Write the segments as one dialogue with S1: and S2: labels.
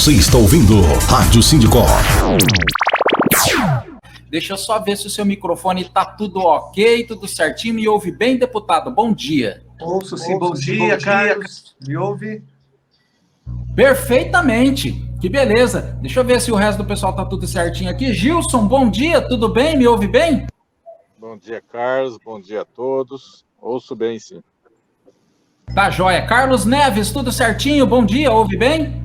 S1: Você está ouvindo Rádio Sindicó.
S2: Deixa eu só ver se o seu microfone está tudo ok, tudo certinho. Me ouve bem, deputado? Bom dia.
S3: Ouço sim, bom dia, Carlos. Me ouve?
S2: Perfeitamente. Que beleza. Deixa eu ver se o resto do pessoal está tudo certinho aqui. Gilson, bom dia, tudo bem? Me ouve bem?
S4: Bom dia, Carlos. Bom dia a todos. Ouço bem, sim.
S2: Tá joia. Carlos Neves, tudo certinho? Bom dia, ouve bem?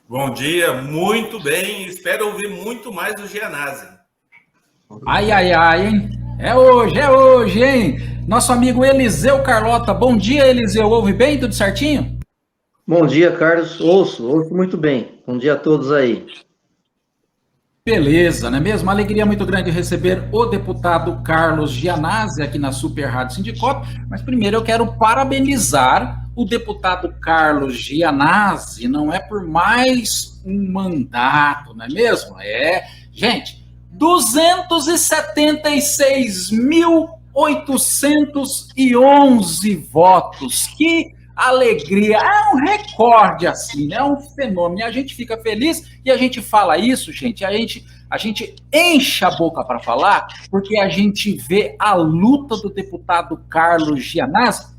S5: Bom dia, muito bem. Espero ouvir muito mais do Gianazzi.
S2: Ai, ai, ai, hein? É hoje, hein? Nosso amigo Eliseu Carlota. Bom dia, Eliseu. Ouve bem? Tudo certinho?
S6: Bom dia, Carlos. Ouço muito bem. Bom dia a todos aí.
S2: Beleza, não é mesmo? Uma alegria muito grande receber o deputado Carlos Gianazzi aqui na Super Rádio Sindicop. Mas primeiro eu quero parabenizar o deputado Carlos Gianazzi. Não é por mais um mandato, não é mesmo? Gente, 276.811 votos. Que alegria! É um recorde assim, né? É um fenômeno. E a gente fica feliz e a gente fala isso, gente. A gente enche a boca para falar porque a gente vê a luta do deputado Carlos Gianazzi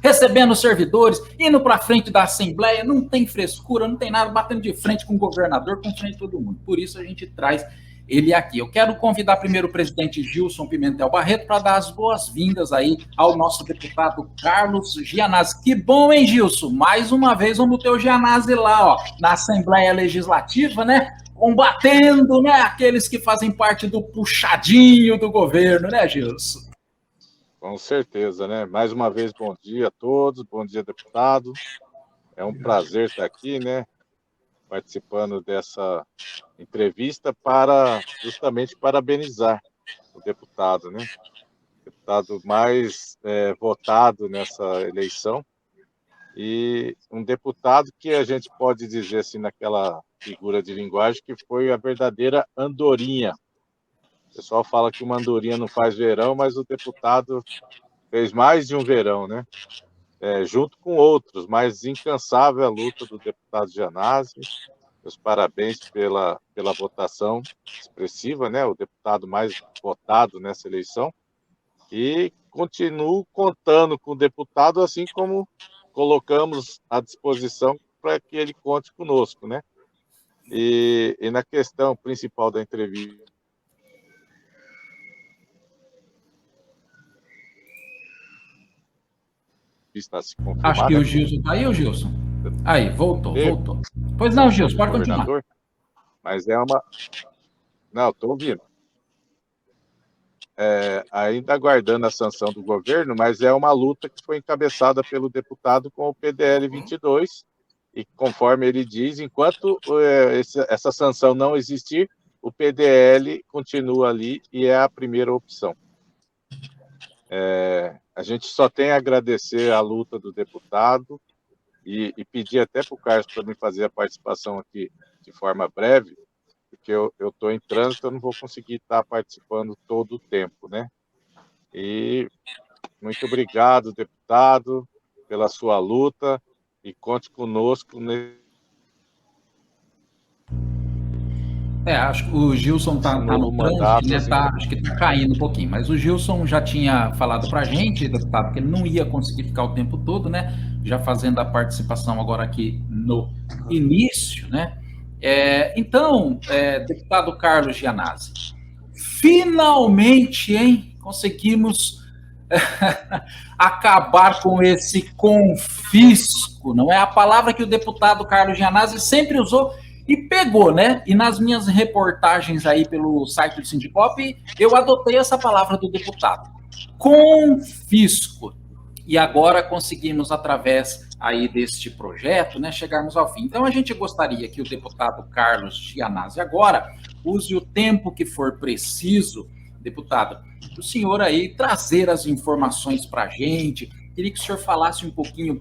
S2: recebendo servidores, indo para frente da Assembleia, não tem frescura, não tem nada, batendo de frente com o governador, com frente com todo mundo. Por isso a gente traz ele aqui. Eu quero convidar primeiro o presidente Gilson Pimentel Barreto para dar as boas-vindas aí ao nosso deputado Carlos Gianazzi. Que bom, hein, Gilson? Mais uma vez vamos ter o Gianazzi lá, ó, na Assembleia Legislativa, né? Combatendo, né, aqueles que fazem parte do puxadinho do governo, né, Gilson?
S4: Com certeza, né? Mais uma vez, bom dia a todos. Bom dia, deputado. É um prazer estar aqui, né? Participando dessa entrevista para justamente parabenizar o deputado, né? O deputado mais votado nessa eleição e um deputado que a gente pode dizer assim naquela figura de linguagem que foi a verdadeira andorinha. O pessoal fala que uma andorinha não faz verão, mas o deputado fez mais de um verão, né? Junto com outros, mas incansável a luta do deputado Gianazzi. Meus parabéns pela votação expressiva, né? O deputado mais votado nessa eleição. E continuo contando com o deputado, assim como colocamos à disposição para que ele conte conosco, né? E na questão principal da entrevista, está se confirmar.
S2: Acho que o Gilson tá aí, o Gilson? Aí, voltou. Pois não, Gilson, pode continuar.
S4: Mas Não, estou ouvindo. Ainda aguardando a sanção do governo, mas é uma luta que foi encabeçada pelo deputado com o PDL 22, e conforme ele diz, enquanto essa sanção não existir, o PDL continua ali e é a primeira opção. A gente só tem a agradecer a luta do deputado e pedir até para o Carlos para me fazer a participação aqui de forma breve, porque eu estou em trânsito, eu não vou conseguir estar participando todo o tempo, né? E muito obrigado, deputado, pela sua luta e conte conosco.
S2: Acho que o Gilson tá no trânsito, né? Acho que tá caindo um pouquinho, mas o Gilson já tinha falado pra gente, deputado, que ele não ia conseguir ficar o tempo todo, né? Já fazendo a participação agora aqui no início, né? Então, deputado Carlos Gianazzi, finalmente, hein? Conseguimos acabar com esse confisco, não é a palavra que o deputado Carlos Gianazzi sempre usou e pegou, né? E nas minhas reportagens aí pelo site do Sindicop, eu adotei essa palavra do deputado. Confisco. E agora conseguimos, através aí deste projeto, né, chegarmos ao fim. Então, a gente gostaria que o deputado Carlos Gianazzi agora use o tempo que for preciso, deputado, o senhor aí trazer as informações para a gente. Queria que o senhor falasse um pouquinho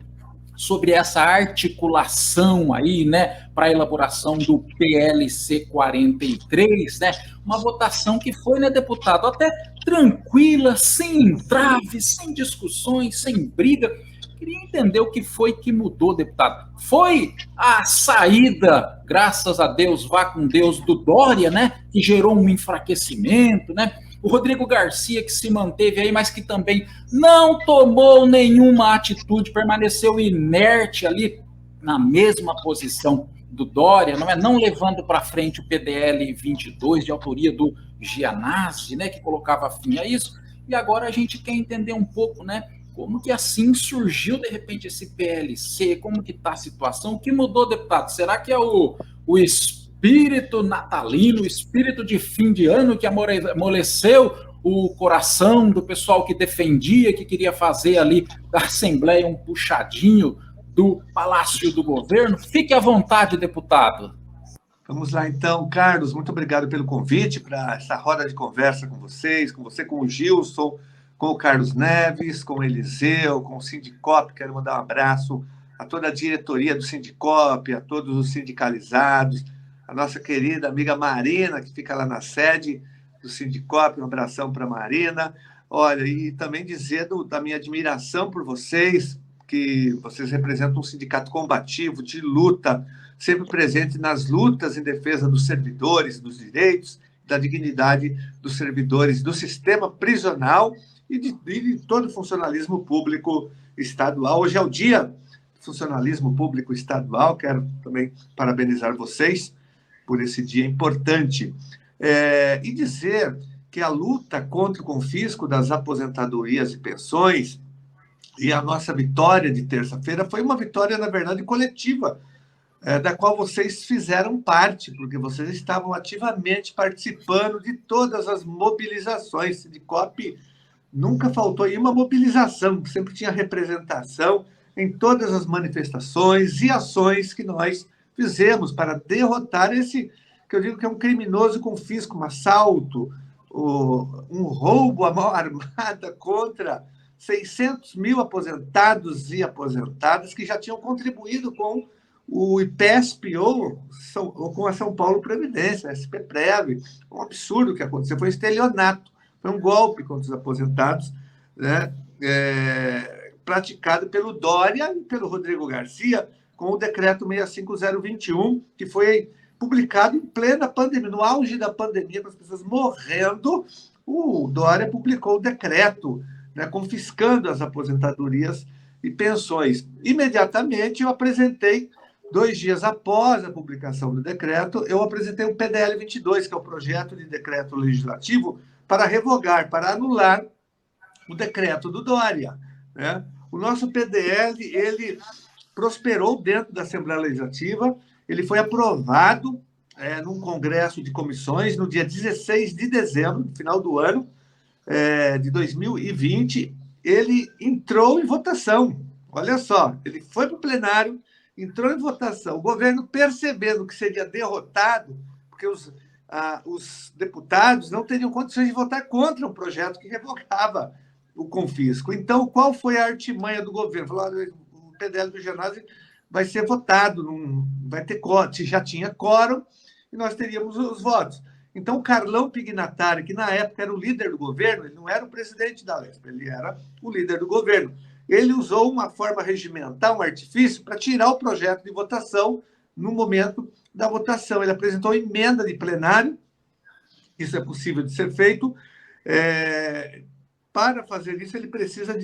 S2: sobre essa articulação aí, né, para a elaboração do PLC 43, né, uma votação que foi, né, deputado, até tranquila, sem entraves, sem discussões, sem briga. Queria entender o que foi que mudou, deputado. Foi a saída, graças a Deus, vá com Deus, do Dória, né? Que gerou um enfraquecimento, né? O Rodrigo Garcia, que se manteve aí, mas que também não tomou nenhuma atitude, permaneceu inerte ali na mesma posição do Dória, não levando para frente o PDL 22, de autoria do Gianazzi, né, que colocava fim a isso. E agora a gente quer entender um pouco, né, como que assim surgiu, de repente, esse PLC, como que está a situação, o que mudou, deputado? Será que é o espírito natalino, o espírito de fim de ano que amoleceu o coração do pessoal que defendia, que queria fazer ali da Assembleia um puxadinho do Palácio do Governo? Fique à vontade, deputado.
S3: Vamos lá, então. Carlos, muito obrigado pelo convite para essa roda de conversa com vocês, com você, com o Gilson, com o Carlos Neves, com o Eliseu, com o Sindicop. Quero mandar um abraço a toda a diretoria do Sindicop, a todos os sindicalizados, a nossa querida amiga Marina, que fica lá na sede do Sindicop. Um abração para a Marina. Olha, e também dizer da minha admiração por vocês, que vocês representam um sindicato combativo, de luta, sempre presente nas lutas em defesa dos servidores, dos direitos, da dignidade dos servidores, do sistema prisional e de todo o funcionalismo público estadual. Hoje é o dia do funcionalismo público estadual. Quero também parabenizar vocês por esse dia importante. E dizer que a luta contra o confisco das aposentadorias e pensões e a nossa vitória de terça-feira foi uma vitória, na verdade, coletiva, da qual vocês fizeram parte, porque vocês estavam ativamente participando de todas as mobilizações. Sindicop nunca faltou em uma mobilização, sempre tinha representação em todas as manifestações e ações que nós fizemos para derrotar esse, que eu digo que é um criminoso confisco, um assalto, um roubo à mão armada contra 600 mil aposentados e aposentadas que já tinham contribuído com o IPESP ou com a São Paulo Previdência, a SPPrev. Um absurdo que aconteceu, foi um estelionato, foi um golpe contra os aposentados, né, praticado pelo Dória e pelo Rodrigo Garcia, com o decreto 65021, que foi publicado em plena pandemia, no auge da pandemia, com as pessoas morrendo. O Dória publicou o decreto, né, confiscando as aposentadorias e pensões. Imediatamente eu apresentei, 2 dias após a publicação do decreto, eu apresentei o PDL 22, que é o projeto de decreto legislativo para revogar, para anular o decreto do Dória, né? O nosso PDL, ele prosperou dentro da Assembleia Legislativa, ele foi aprovado num congresso de comissões no dia 16 de dezembro, no final do ano de 2020, ele entrou em votação. Olha só, ele foi para o plenário, entrou em votação. O governo, percebendo que seria derrotado, porque os deputados não teriam condições de votar contra um projeto que revogava o confisco. Então, qual foi a artimanha do governo? Falou, o PDL do Gianazzi vai ser votado, não vai ter quórum, já tinha quórum, e nós teríamos os votos. Então, o Carlão Pignatari, que na época era o líder do governo, ele não era o presidente da Alesp, ele era o líder do governo. Ele usou uma forma regimental, um artifício, para tirar o projeto de votação no momento da votação. Ele apresentou emenda de plenário, isso é possível de ser feito. Para fazer isso, ele precisou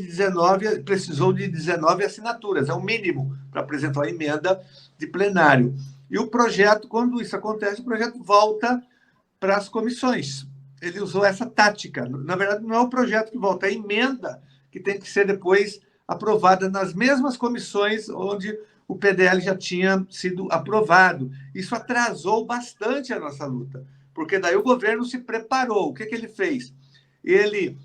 S3: de 19 assinaturas, é o mínimo para apresentar a emenda de plenário. E o projeto, quando isso acontece, o projeto volta para as comissões. Ele usou essa tática. Na verdade, não é o projeto que volta, é a emenda que tem que ser depois aprovada nas mesmas comissões onde o PDL já tinha sido aprovado. Isso atrasou bastante a nossa luta, porque daí o governo se preparou. O que ele fez? Ele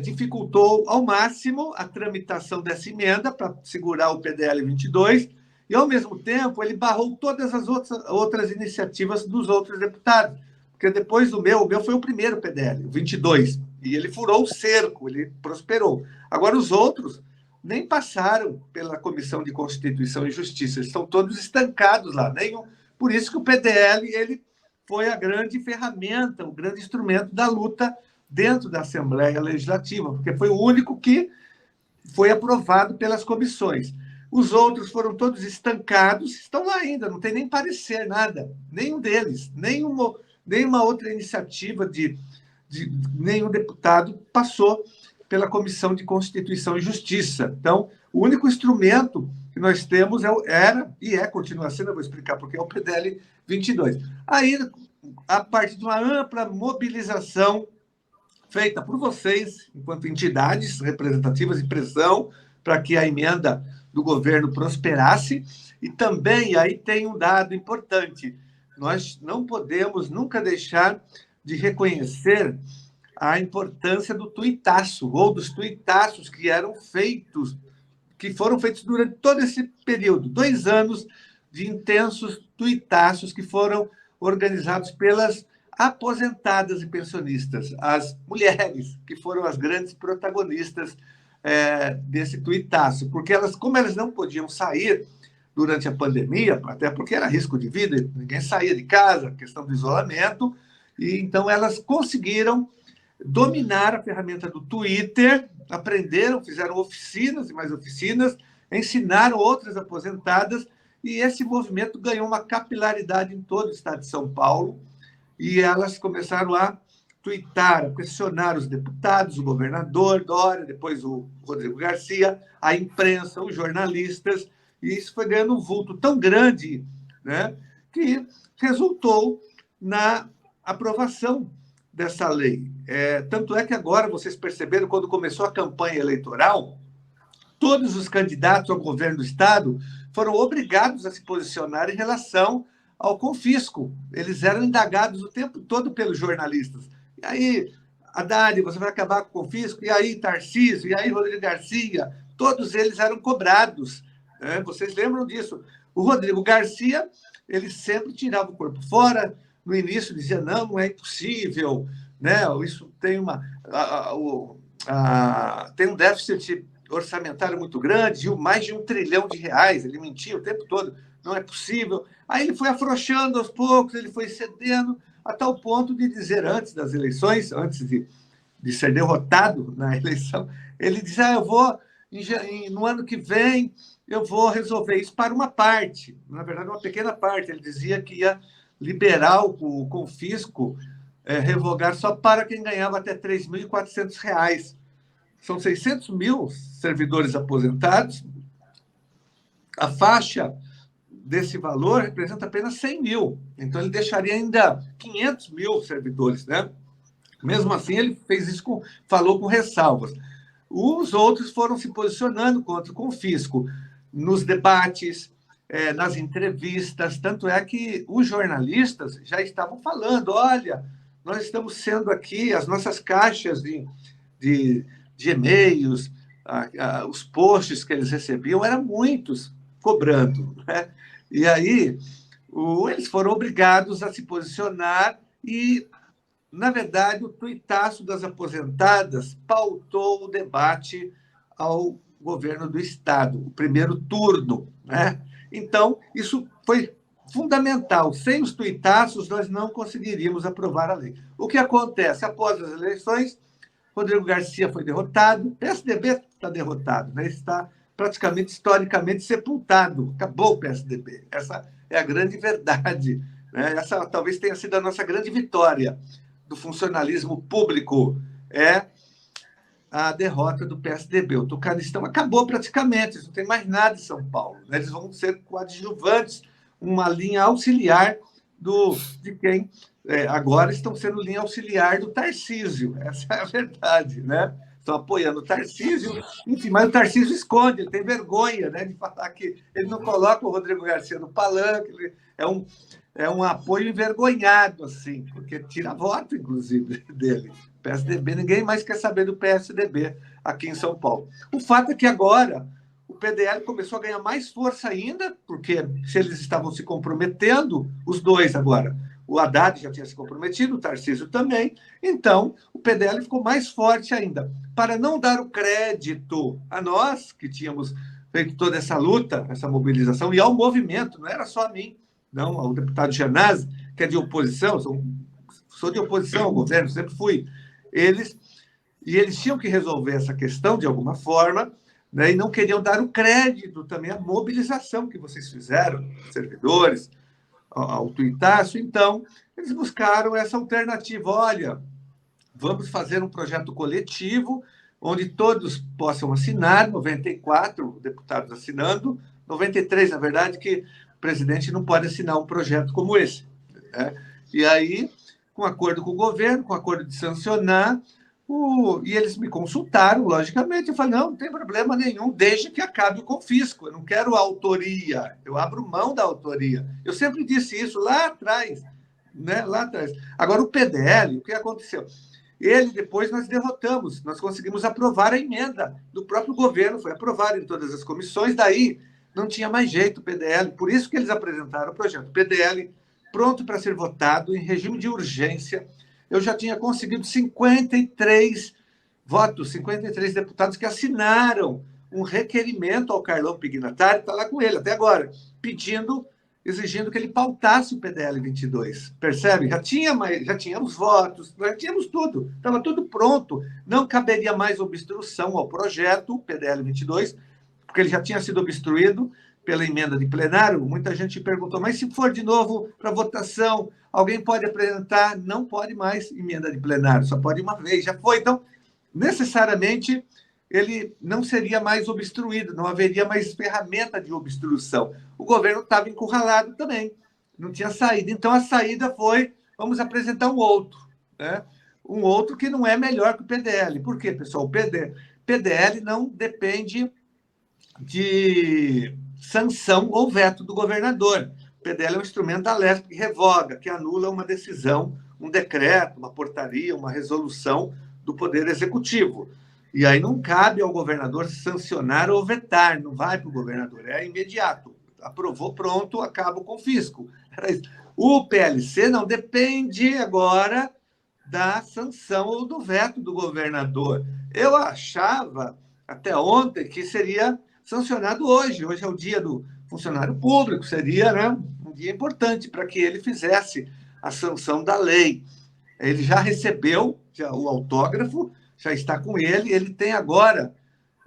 S3: dificultou ao máximo a tramitação dessa emenda para segurar o PDL 22 e, ao mesmo tempo, ele barrou todas as outras iniciativas dos outros deputados. Porque depois o meu foi o primeiro PDL, o 22, e ele furou o cerco, ele prosperou. Agora, os outros nem passaram pela Comissão de Constituição e Justiça, eles estão todos estancados lá. Por isso que o PDL ele foi a grande ferramenta, o grande instrumento da luta dentro da Assembleia Legislativa, porque foi o único que foi aprovado pelas comissões. Os outros foram todos estancados, estão lá ainda, não tem nem parecer, nada, nenhum deles, nenhuma outra iniciativa de nenhum deputado passou pela Comissão de Constituição e Justiça. Então, o único instrumento que nós temos era e continua sendo, eu vou explicar porque é o PDL 22. Aí, a partir de uma ampla mobilização feita por vocês, enquanto entidades representativas, de pressão para que a emenda do governo prosperasse, e também aí tem um dado importante: nós não podemos nunca deixar de reconhecer a importância do tuitaço, ou dos tuitaços que foram feitos durante todo esse período, 2 anos de intensos tuitaços que foram organizados pelas aposentadas e pensionistas, as mulheres, que foram as grandes protagonistas desse tuitaço, porque como elas não podiam sair durante a pandemia, até porque era risco de vida, ninguém saía de casa, questão do isolamento, e então elas conseguiram dominar a ferramenta do Twitter, aprenderam, fizeram oficinas e mais oficinas, ensinaram outras aposentadas, e esse movimento ganhou uma capilaridade em todo o estado de São Paulo, e elas começaram a tuitar, a questionar os deputados, o governador Dória, depois o Rodrigo Garcia, a imprensa, os jornalistas, e isso foi ganhando um vulto tão grande, né, que resultou na aprovação dessa lei. Tanto é que agora, vocês perceberam, quando começou a campanha eleitoral, todos os candidatos ao governo do Estado foram obrigados a se posicionar em relação ao confisco. Eles eram indagados o tempo todo pelos jornalistas. E aí, Haddad, você vai acabar com o confisco? E aí, Tarcísio? E aí, Rodrigo Garcia? Todos eles eram cobrados. Né? Vocês lembram disso? O Rodrigo Garcia, ele sempre tirava o corpo fora. No início dizia, não é impossível, né? Isso tem tem um déficit orçamentário muito grande, mais de R$1 trilhão. Ele mentia o tempo todo, não é possível. Aí ele foi afrouxando aos poucos, ele foi cedendo, a tal ponto de dizer, antes das eleições, antes de ser derrotado na eleição, ele dizia, eu vou, no ano que vem, eu vou resolver isso para uma parte, na verdade, uma pequena parte. Ele dizia que ia liberar o confisco, revogar só para quem ganhava até R$ 3.400. São 600 mil servidores aposentados. A faixa desse valor representa apenas 100 mil. Então, ele deixaria ainda 500 mil servidores, né? Mesmo assim, ele fez isso, falou com ressalvas. Os outros foram se posicionando contra o confisco nos debates, nas entrevistas. Tanto é que os jornalistas já estavam falando, olha, nós estamos sendo aqui, as nossas caixas de e-mails, os posts que eles recebiam, eram muitos cobrando, né? E aí, eles foram obrigados a se posicionar e, na verdade, o tuitaço das aposentadas pautou o debate ao governo do Estado, o primeiro turno, né? Então, isso foi fundamental. Sem os tuitaços, nós não conseguiríamos aprovar a lei. O que acontece? Após as eleições, Rodrigo Garcia foi derrotado, o PSDB está derrotado, né? Está praticamente, historicamente, sepultado. Acabou o PSDB. Essa é a grande verdade, né? Essa talvez tenha sido a nossa grande vitória do funcionalismo público, a derrota do PSDB. O Tucanistão acabou praticamente, não tem mais nada em São Paulo, né? Eles vão ser coadjuvantes, uma linha auxiliar de quem agora estão sendo linha auxiliar do Tarcísio. Essa é a verdade, né? Estão apoiando o Tarcísio, enfim, mas o Tarcísio esconde, ele tem vergonha, né, de falar que ele não coloca o Rodrigo Garcia no palanque, é um apoio envergonhado, assim, porque tira voto, inclusive, dele. PSDB, ninguém mais quer saber do PSDB aqui em São Paulo. O fato é que agora o PDL começou a ganhar mais força ainda, porque se eles estavam se comprometendo, os dois agora, o Haddad já tinha se comprometido, o Tarcísio também, então o PDL ficou mais forte ainda. Para não dar o crédito a nós, que tínhamos feito toda essa luta, essa mobilização, e ao movimento, não era só a mim, não, ao deputado Gianazzi, que é de oposição, sou de oposição ao governo, sempre fui. Eles tinham que resolver essa questão de alguma forma, né? E não queriam dar o crédito também à mobilização que vocês fizeram, servidores, ao tuitaço. Então, eles buscaram essa alternativa. Olha, vamos fazer um projeto coletivo onde todos possam assinar, 94 deputados assinando, 93, na verdade, que o presidente não pode assinar um projeto como esse, né? E aí, com acordo com o governo, com acordo de sancionar, e eles me consultaram, logicamente, eu falei, não tem problema nenhum, desde que acabe o confisco, eu não quero a autoria, eu abro mão da autoria. Eu sempre disse isso lá atrás, né? Lá atrás. Agora, o PDL, o que aconteceu? Ele, depois, nós derrotamos, nós conseguimos aprovar a emenda do próprio governo, foi aprovada em todas as comissões, daí não tinha mais jeito o PDL, por isso que eles apresentaram o projeto. O PDL pronto para ser votado em regime de urgência. Eu já tinha conseguido 53 votos, 53 deputados que assinaram um requerimento ao Carlão Pignatari, está lá com ele até agora, exigindo que ele pautasse o PDL 22. Percebe? Já tínhamos votos, já tínhamos tudo, estava tudo pronto. Não caberia mais obstrução ao projeto PDL 22, porque ele já tinha sido obstruído pela emenda de plenário. Muita gente perguntou, mas se for de novo para votação, alguém pode apresentar? Não pode mais emenda de plenário, só pode uma vez, já foi. Então, necessariamente, ele não seria mais obstruído, não haveria mais ferramenta de obstrução. O governo estava encurralado também, não tinha saída. Então, a saída foi, vamos apresentar um outro, né? Um outro que não é melhor que o PDL. Por quê, pessoal? O PDL não depende de sanção ou veto do governador. O PDL é um instrumento da LESP que revoga, que anula uma decisão, um decreto, uma portaria, uma resolução do Poder Executivo. E aí não cabe ao governador sancionar ou vetar, não vai para o governador, é imediato. Aprovou, pronto, acaba o confisco. O PLC não depende agora da sanção ou do veto do governador. Eu achava, até ontem, que seria sancionado hoje. Hoje é o dia do funcionário público, seria, né, um dia importante para que ele fizesse a sanção da lei. Ele já recebeu o autógrafo, já está com ele tem agora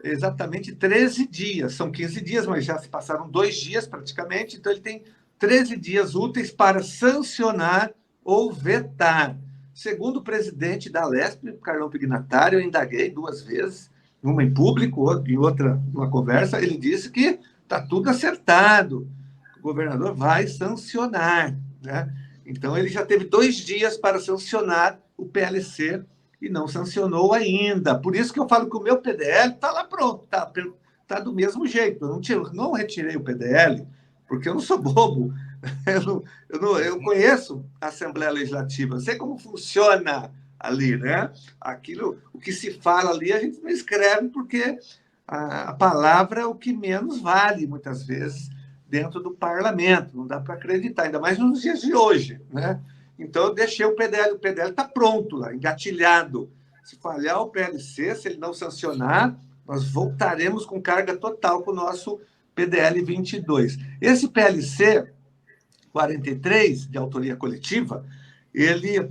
S3: exatamente 13 dias, são 15 dias, mas já se passaram 2 dias praticamente, então ele tem 13 dias úteis para sancionar ou vetar. Segundo o presidente da LESP, Carlão Pignatari, eu indaguei 2 vezes, uma em público e outra numa conversa, ele disse que está tudo acertado, o governador vai sancionar, né? Então, ele já teve 2 dias para sancionar o PLC e não sancionou ainda. Por isso que eu falo que o meu PDL está lá pronto, está do mesmo jeito. Eu não retirei o PDL, porque eu não sou bobo. Eu conheço a Assembleia Legislativa, eu sei como funciona ali, né? O que se fala ali, a gente não escreve, porque a palavra é o que menos vale, muitas vezes, dentro do parlamento, não dá para acreditar, ainda mais nos dias de hoje, né? Então, eu deixei o PDL está pronto lá, engatilhado. Se falhar o PLC, se ele não sancionar, nós voltaremos com carga total com o nosso PDL 22. Esse PLC 43, de autoria coletiva, ele,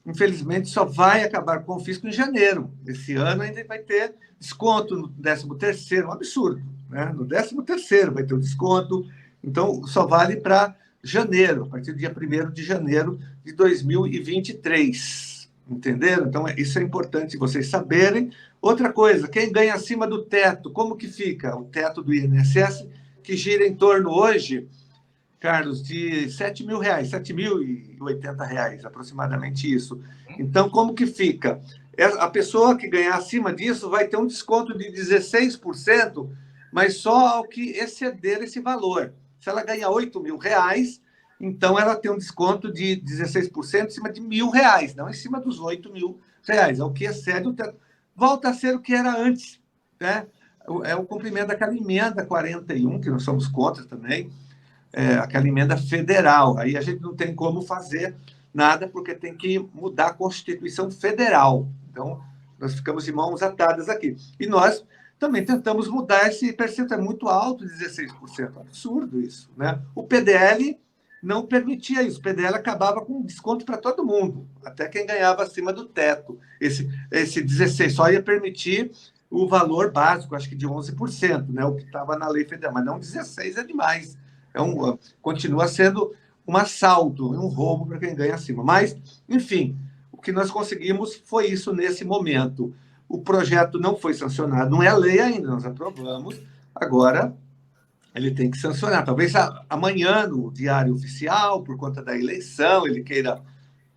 S3: infelizmente, só vai acabar com o confisco em janeiro. Esse ano ainda vai ter desconto no 13º, um absurdo, né? No 13º vai ter o desconto, então só vale para janeiro, a partir do dia 1º de janeiro de 2023, entenderam? Então, isso é importante vocês saberem. Outra coisa, quem ganha acima do teto, como que fica? O teto do INSS, que gira em torno hoje, Carlos, de R$7.000, R$7.080, aproximadamente isso. Então, como que fica? A pessoa que ganhar acima disso vai ter um desconto de 16%, mas só ao que exceder esse valor. Se ela ganhar R$8.000, então ela tem um desconto de 16% em cima de R$1.000, não em cima dos R$8.000. É o que excede o teto. Volta a ser o que era antes, né? É o cumprimento daquela emenda 41, que nós somos contra também, aquela emenda federal. Aí a gente não tem como fazer nada, porque tem que mudar a Constituição Federal. Então, nós ficamos de mãos atadas aqui. E nós também tentamos mudar esse percentual, é muito alto, 16%. Absurdo isso, né? O PDL não permitia isso. O PDL acabava com desconto para todo mundo, até quem ganhava acima do teto. Esse 16 só ia permitir o valor básico, acho que de 11%, né? O que estava na lei federal, mas não 16% é demais. Continua sendo um assalto, um roubo para quem ganha acima. Mas, enfim, o que nós conseguimos foi isso nesse momento. O projeto não foi sancionado, não é lei ainda, nós aprovamos, agora ele tem que sancionar. Talvez amanhã, no Diário Oficial, por conta da eleição, ele queira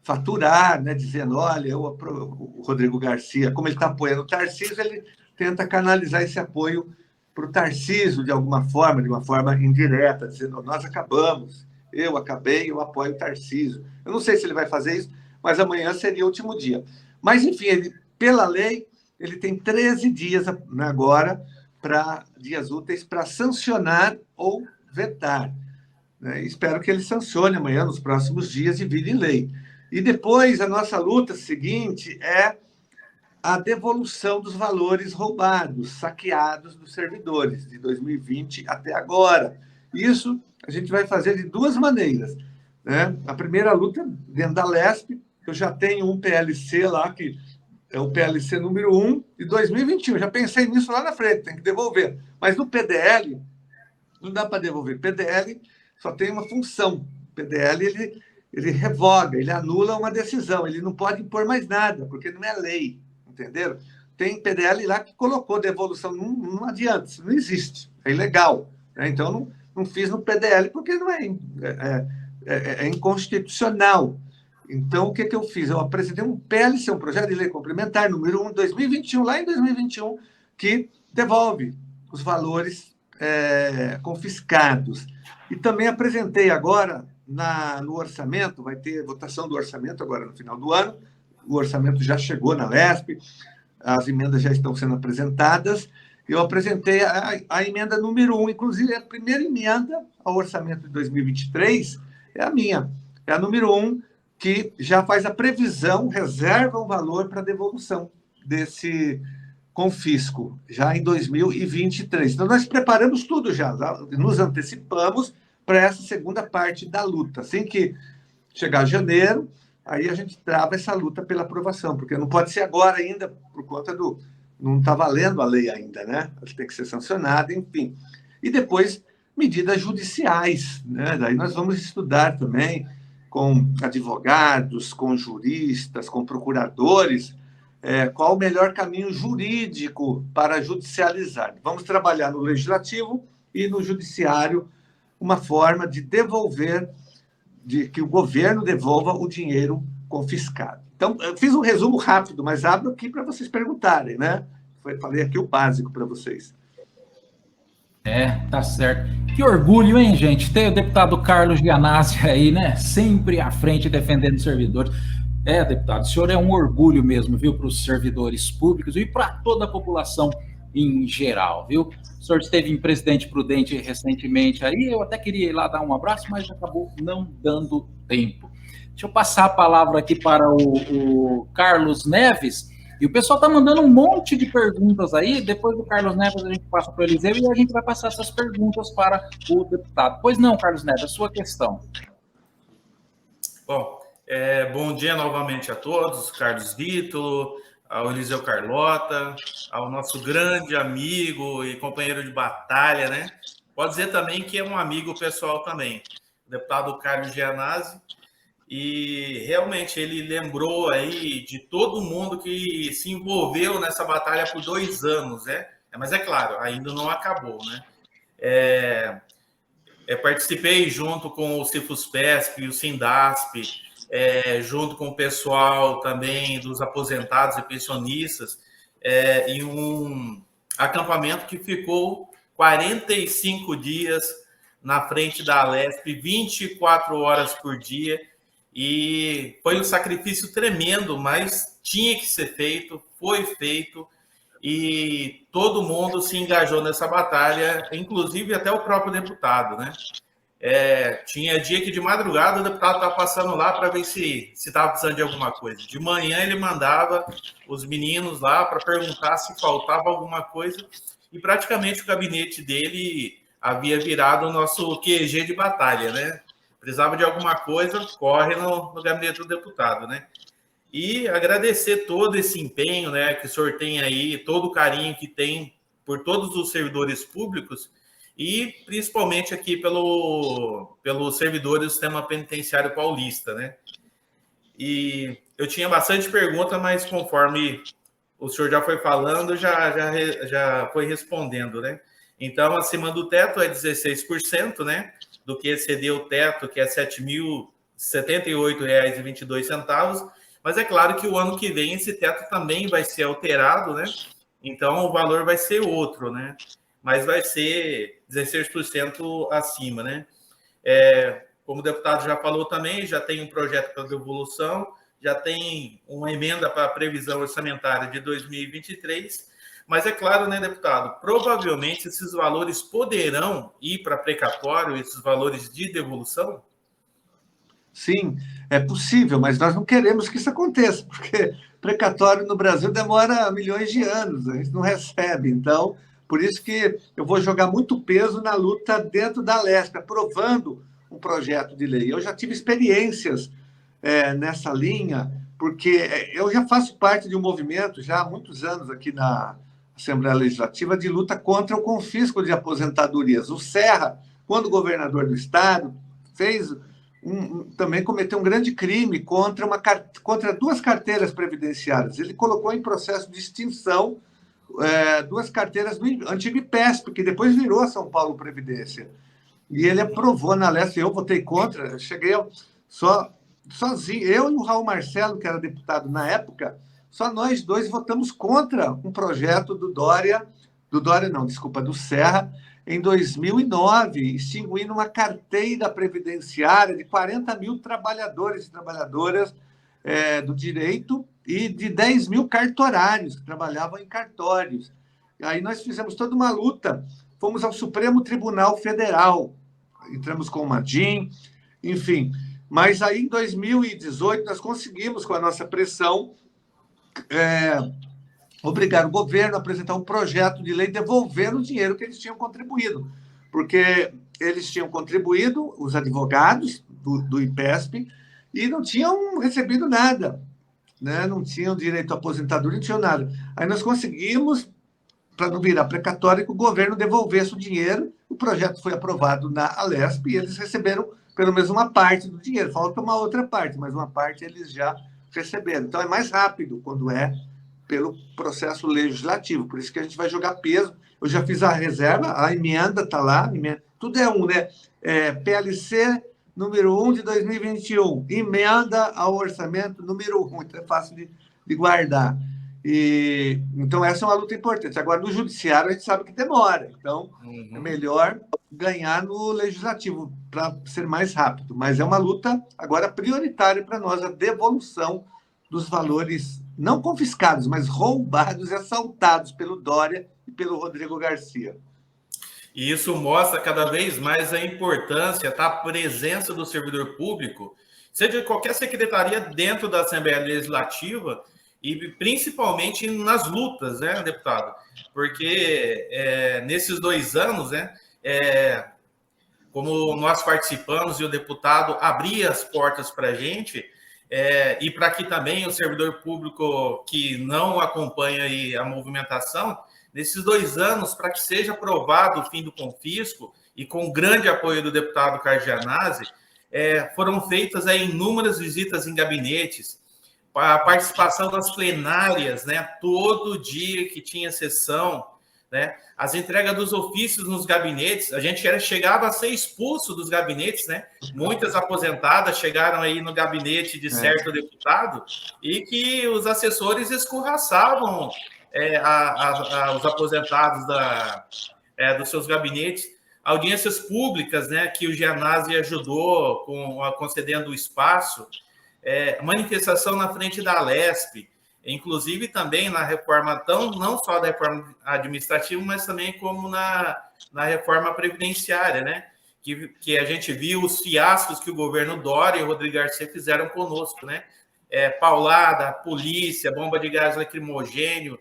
S3: faturar, né, dizendo, olha, o Rodrigo Garcia, como ele está apoiando o Tarcísio, ele tenta canalizar esse apoio para o Tarcísio de uma forma indireta, dizendo, nós acabamos, eu acabei, eu apoio o Tarcísio. Eu não sei se ele vai fazer isso, mas amanhã seria o último dia. Mas, enfim, pela lei, ele tem 13 dias agora, dias úteis, para sancionar ou vetar. Né? Espero que ele sancione amanhã, nos próximos dias, e vire lei. E depois, a nossa luta seguinte é a devolução dos valores roubados, saqueados dos servidores, de 2020 até agora. Isso a gente vai fazer de duas maneiras. Né? A primeira luta, dentro da LESP, eu já tenho um PLC lá, que é o PLC número 1 de 2021. Já pensei nisso lá na frente, tem que devolver. Mas no PDL, não dá para devolver. PDL só tem uma função. PDL, ele revoga, ele anula uma decisão, ele não pode impor mais nada, porque não é lei, entenderam? Tem PDL lá que colocou devolução, não adianta, isso não existe, é ilegal. Né? Então, não fiz no PDL, porque não é inconstitucional. Então, o que eu fiz? Eu apresentei um PLC, um projeto de lei complementar, número 1, de 2021, lá em 2021, que devolve os valores confiscados. E também apresentei agora, no orçamento, vai ter votação do orçamento agora no final do ano, o orçamento já chegou na LESP, as emendas já estão sendo apresentadas, eu apresentei a emenda número 1, inclusive a primeira emenda ao orçamento de 2023 é a minha, é a número 1, que já faz a previsão, reserva um valor para devolução desse confisco, já em 2023. Então, nós preparamos tudo já, nos antecipamos para essa segunda parte da luta. Assim que chegar janeiro, aí a gente trava essa luta pela aprovação, porque não pode ser agora ainda, por conta não está valendo a lei ainda, né? Ela tem que ser sancionada, enfim. E depois, medidas judiciais, né? Daí nós vamos estudar também com advogados, com juristas, com procuradores, qual o melhor caminho jurídico para judicializar. Vamos trabalhar no legislativo e no judiciário uma forma de devolver, que o governo devolva o dinheiro confiscado. Então, eu fiz um resumo rápido, mas abro aqui para vocês perguntarem, né? Falei aqui o básico para vocês.
S2: Tá certo. Que orgulho, hein, gente? Ter o deputado Carlos Gianazzi aí, né? Sempre à frente defendendo os servidores. Deputado, o senhor é um orgulho mesmo, viu, para os servidores públicos e para toda a população em geral, viu? O senhor esteve em Presidente Prudente recentemente aí, eu até queria ir lá dar um abraço, mas acabou não dando tempo. Deixa eu passar a palavra aqui para o Carlos Neves, e o pessoal está mandando um monte de perguntas aí, depois do Carlos Neves a gente passa para o Eliseu e a gente vai passar essas perguntas para o deputado. Pois não, Carlos Neves, a sua questão.
S5: Bom, bom dia novamente a todos, Carlos Vitor, ao Eliseu Carlota, ao nosso grande amigo e companheiro de batalha, né? Pode dizer também que é um amigo pessoal também, o deputado Carlos Gianazzi, e realmente ele lembrou aí de todo mundo que se envolveu nessa batalha por 2 anos, né? Mas é claro, ainda não acabou, né? Participei junto com o Cifuspesp e o Sindasp, junto com o pessoal também dos aposentados e pensionistas, em um acampamento que ficou 45 dias na frente da Alesp, 24 horas por dia, e foi um sacrifício tremendo, mas tinha que ser feito, foi feito, e todo mundo se engajou nessa batalha, inclusive até o próprio deputado, né? Tinha dia que de madrugada o deputado estava passando lá para ver se estava precisando de alguma coisa. De manhã ele mandava os meninos lá para perguntar se faltava alguma coisa, e praticamente o gabinete dele havia virado o nosso QG de batalha, né? Precisava de alguma coisa, corre no gabinete do deputado, né? E agradecer todo esse empenho, né, que o senhor tem aí, todo o carinho que tem por todos os servidores públicos e principalmente aqui pelos servidores do sistema penitenciário paulista, né? E eu tinha bastante pergunta, mas conforme o senhor já foi falando, já foi respondendo, né? Então, acima do teto é 16%, né? Do que excedeu o teto, que é R$ 7.078,22. Mas é claro que o ano que vem esse teto também vai ser alterado, né? Então, o valor vai ser outro, né? Mas vai ser 16% acima, né? Como o deputado já falou também, já tem um projeto para devolução, já tem uma emenda para a previsão orçamentária de 2023, mas é claro, né, deputado, provavelmente esses valores poderão ir para precatório, esses valores de devolução?
S3: Sim, é possível, mas nós não queremos que isso aconteça, porque precatório no Brasil demora milhões de anos, a gente não recebe. Então, por isso que eu vou jogar muito peso na luta dentro da Alesp, aprovando um projeto de lei. Eu já tive experiências nessa linha, porque eu já faço parte de um movimento, já há muitos anos aqui na Assembleia Legislativa, de luta contra o confisco de aposentadorias. O Serra, quando governador do Estado, também cometeu um grande crime contra duas carteiras previdenciárias. Ele colocou em processo de extinção duas carteiras do antigo IPESP, que depois virou a São Paulo Previdência. E ele aprovou na Alesp, eu votei contra, eu cheguei sozinho, eu e o Raul Marcelo, que era deputado na época, só nós dois votamos contra um projeto do Serra, em 2009, extinguindo uma carteira previdenciária de 40 mil trabalhadores e trabalhadoras do direito e de 10 mil cartorários que trabalhavam em cartórios. Aí nós fizemos toda uma luta, fomos ao Supremo Tribunal Federal, entramos com o Madin, enfim. Mas aí, em 2018, nós conseguimos, com a nossa pressão, obrigar o governo a apresentar um projeto de lei devolvendo o dinheiro que eles tinham contribuído. Porque eles tinham contribuído, os advogados do IPESP, e não tinham recebido nada, né? Não tinham direito à aposentadoria, não tinham nada. Aí nós conseguimos, para não virar precatório, que o governo devolvesse o dinheiro. O projeto foi aprovado na Alesp e eles receberam pelo menos uma parte do dinheiro. Falta uma outra parte, mas uma parte eles já receberam. Então, é mais rápido quando é pelo processo legislativo. Por isso que a gente vai jogar peso. Eu já fiz a reserva, a emenda está lá. Tudo é né? PLC número 1 de 2021, emenda ao orçamento número 1. Então, é fácil de guardar. Então, essa é uma luta importante. Agora, no judiciário, a gente sabe que demora. Então, é melhor ganhar no legislativo para ser mais rápido. Mas é uma luta agora prioritária para nós, a devolução dos valores não confiscados, mas roubados e assaltados pelo Dória e pelo Rodrigo Garcia.
S5: E isso mostra cada vez mais a importância, a presença do servidor público, seja de qualquer secretaria dentro da Assembleia Legislativa, e principalmente nas lutas, né, deputado? Porque nesses 2 anos, né, como nós participamos e o deputado abria as portas para a gente, e para que também o servidor público que não acompanha aí a movimentação, nesses 2 anos, para que seja aprovado o fim do confisco, e com o grande apoio do deputado Carlos Gianazzi, foram feitas inúmeras visitas em gabinetes, a participação das plenárias, né, todo dia que tinha sessão, né, as entregas dos ofícios nos gabinetes, a gente chegava a ser expulso dos gabinetes, né, muitas aposentadas chegaram aí no gabinete de certo deputado e que os assessores escorraçavam os aposentados dos seus gabinetes, audiências públicas, né, que o Gianazzi ajudou concedendo o espaço, manifestação na frente da Alesp, inclusive também na reforma, não só da reforma administrativa, mas também como na reforma previdenciária, né? Que a gente viu os fiascos que o governo Dória e o Rodrigo Garcia fizeram conosco, né? Paulada, polícia, bomba de gás lacrimogênio,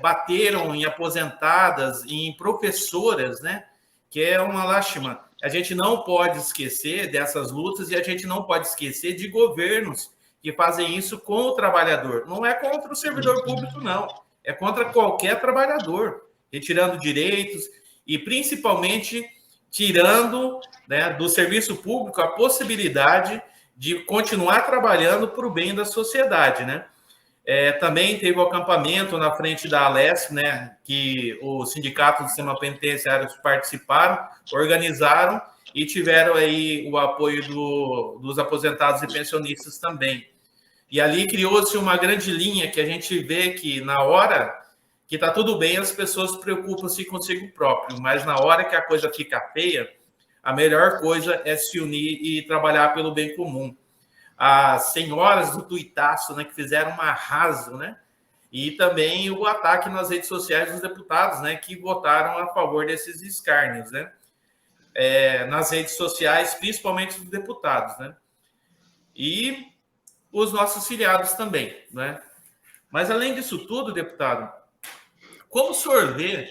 S5: bateram em aposentadas, em professoras, né? Que é uma lástima. A gente não pode esquecer dessas lutas e a gente não pode esquecer de governos que fazem isso com o trabalhador. Não é contra o servidor público, não. É contra qualquer trabalhador, retirando direitos e, principalmente, tirando, né, do serviço público a possibilidade de continuar trabalhando para o bem da sociedade, né? Também teve o acampamento na frente da Alesp, né, que o Sindicato do Sistema Penitenciário participaram, organizaram e tiveram aí o apoio dos aposentados e pensionistas também. E ali criou-se uma grande linha que a gente vê que na hora que está tudo bem, as pessoas preocupam-se consigo próprio, mas na hora que a coisa fica feia, a melhor coisa é se unir e trabalhar pelo bem comum. As senhoras do tuitaço, né, que fizeram um arraso, né? E também o ataque nas redes sociais dos deputados, né, que votaram a favor desses escárnios, né? Nas redes sociais, principalmente dos deputados, né? E os nossos filiados também, né? Mas além disso tudo, deputado, como o senhor vê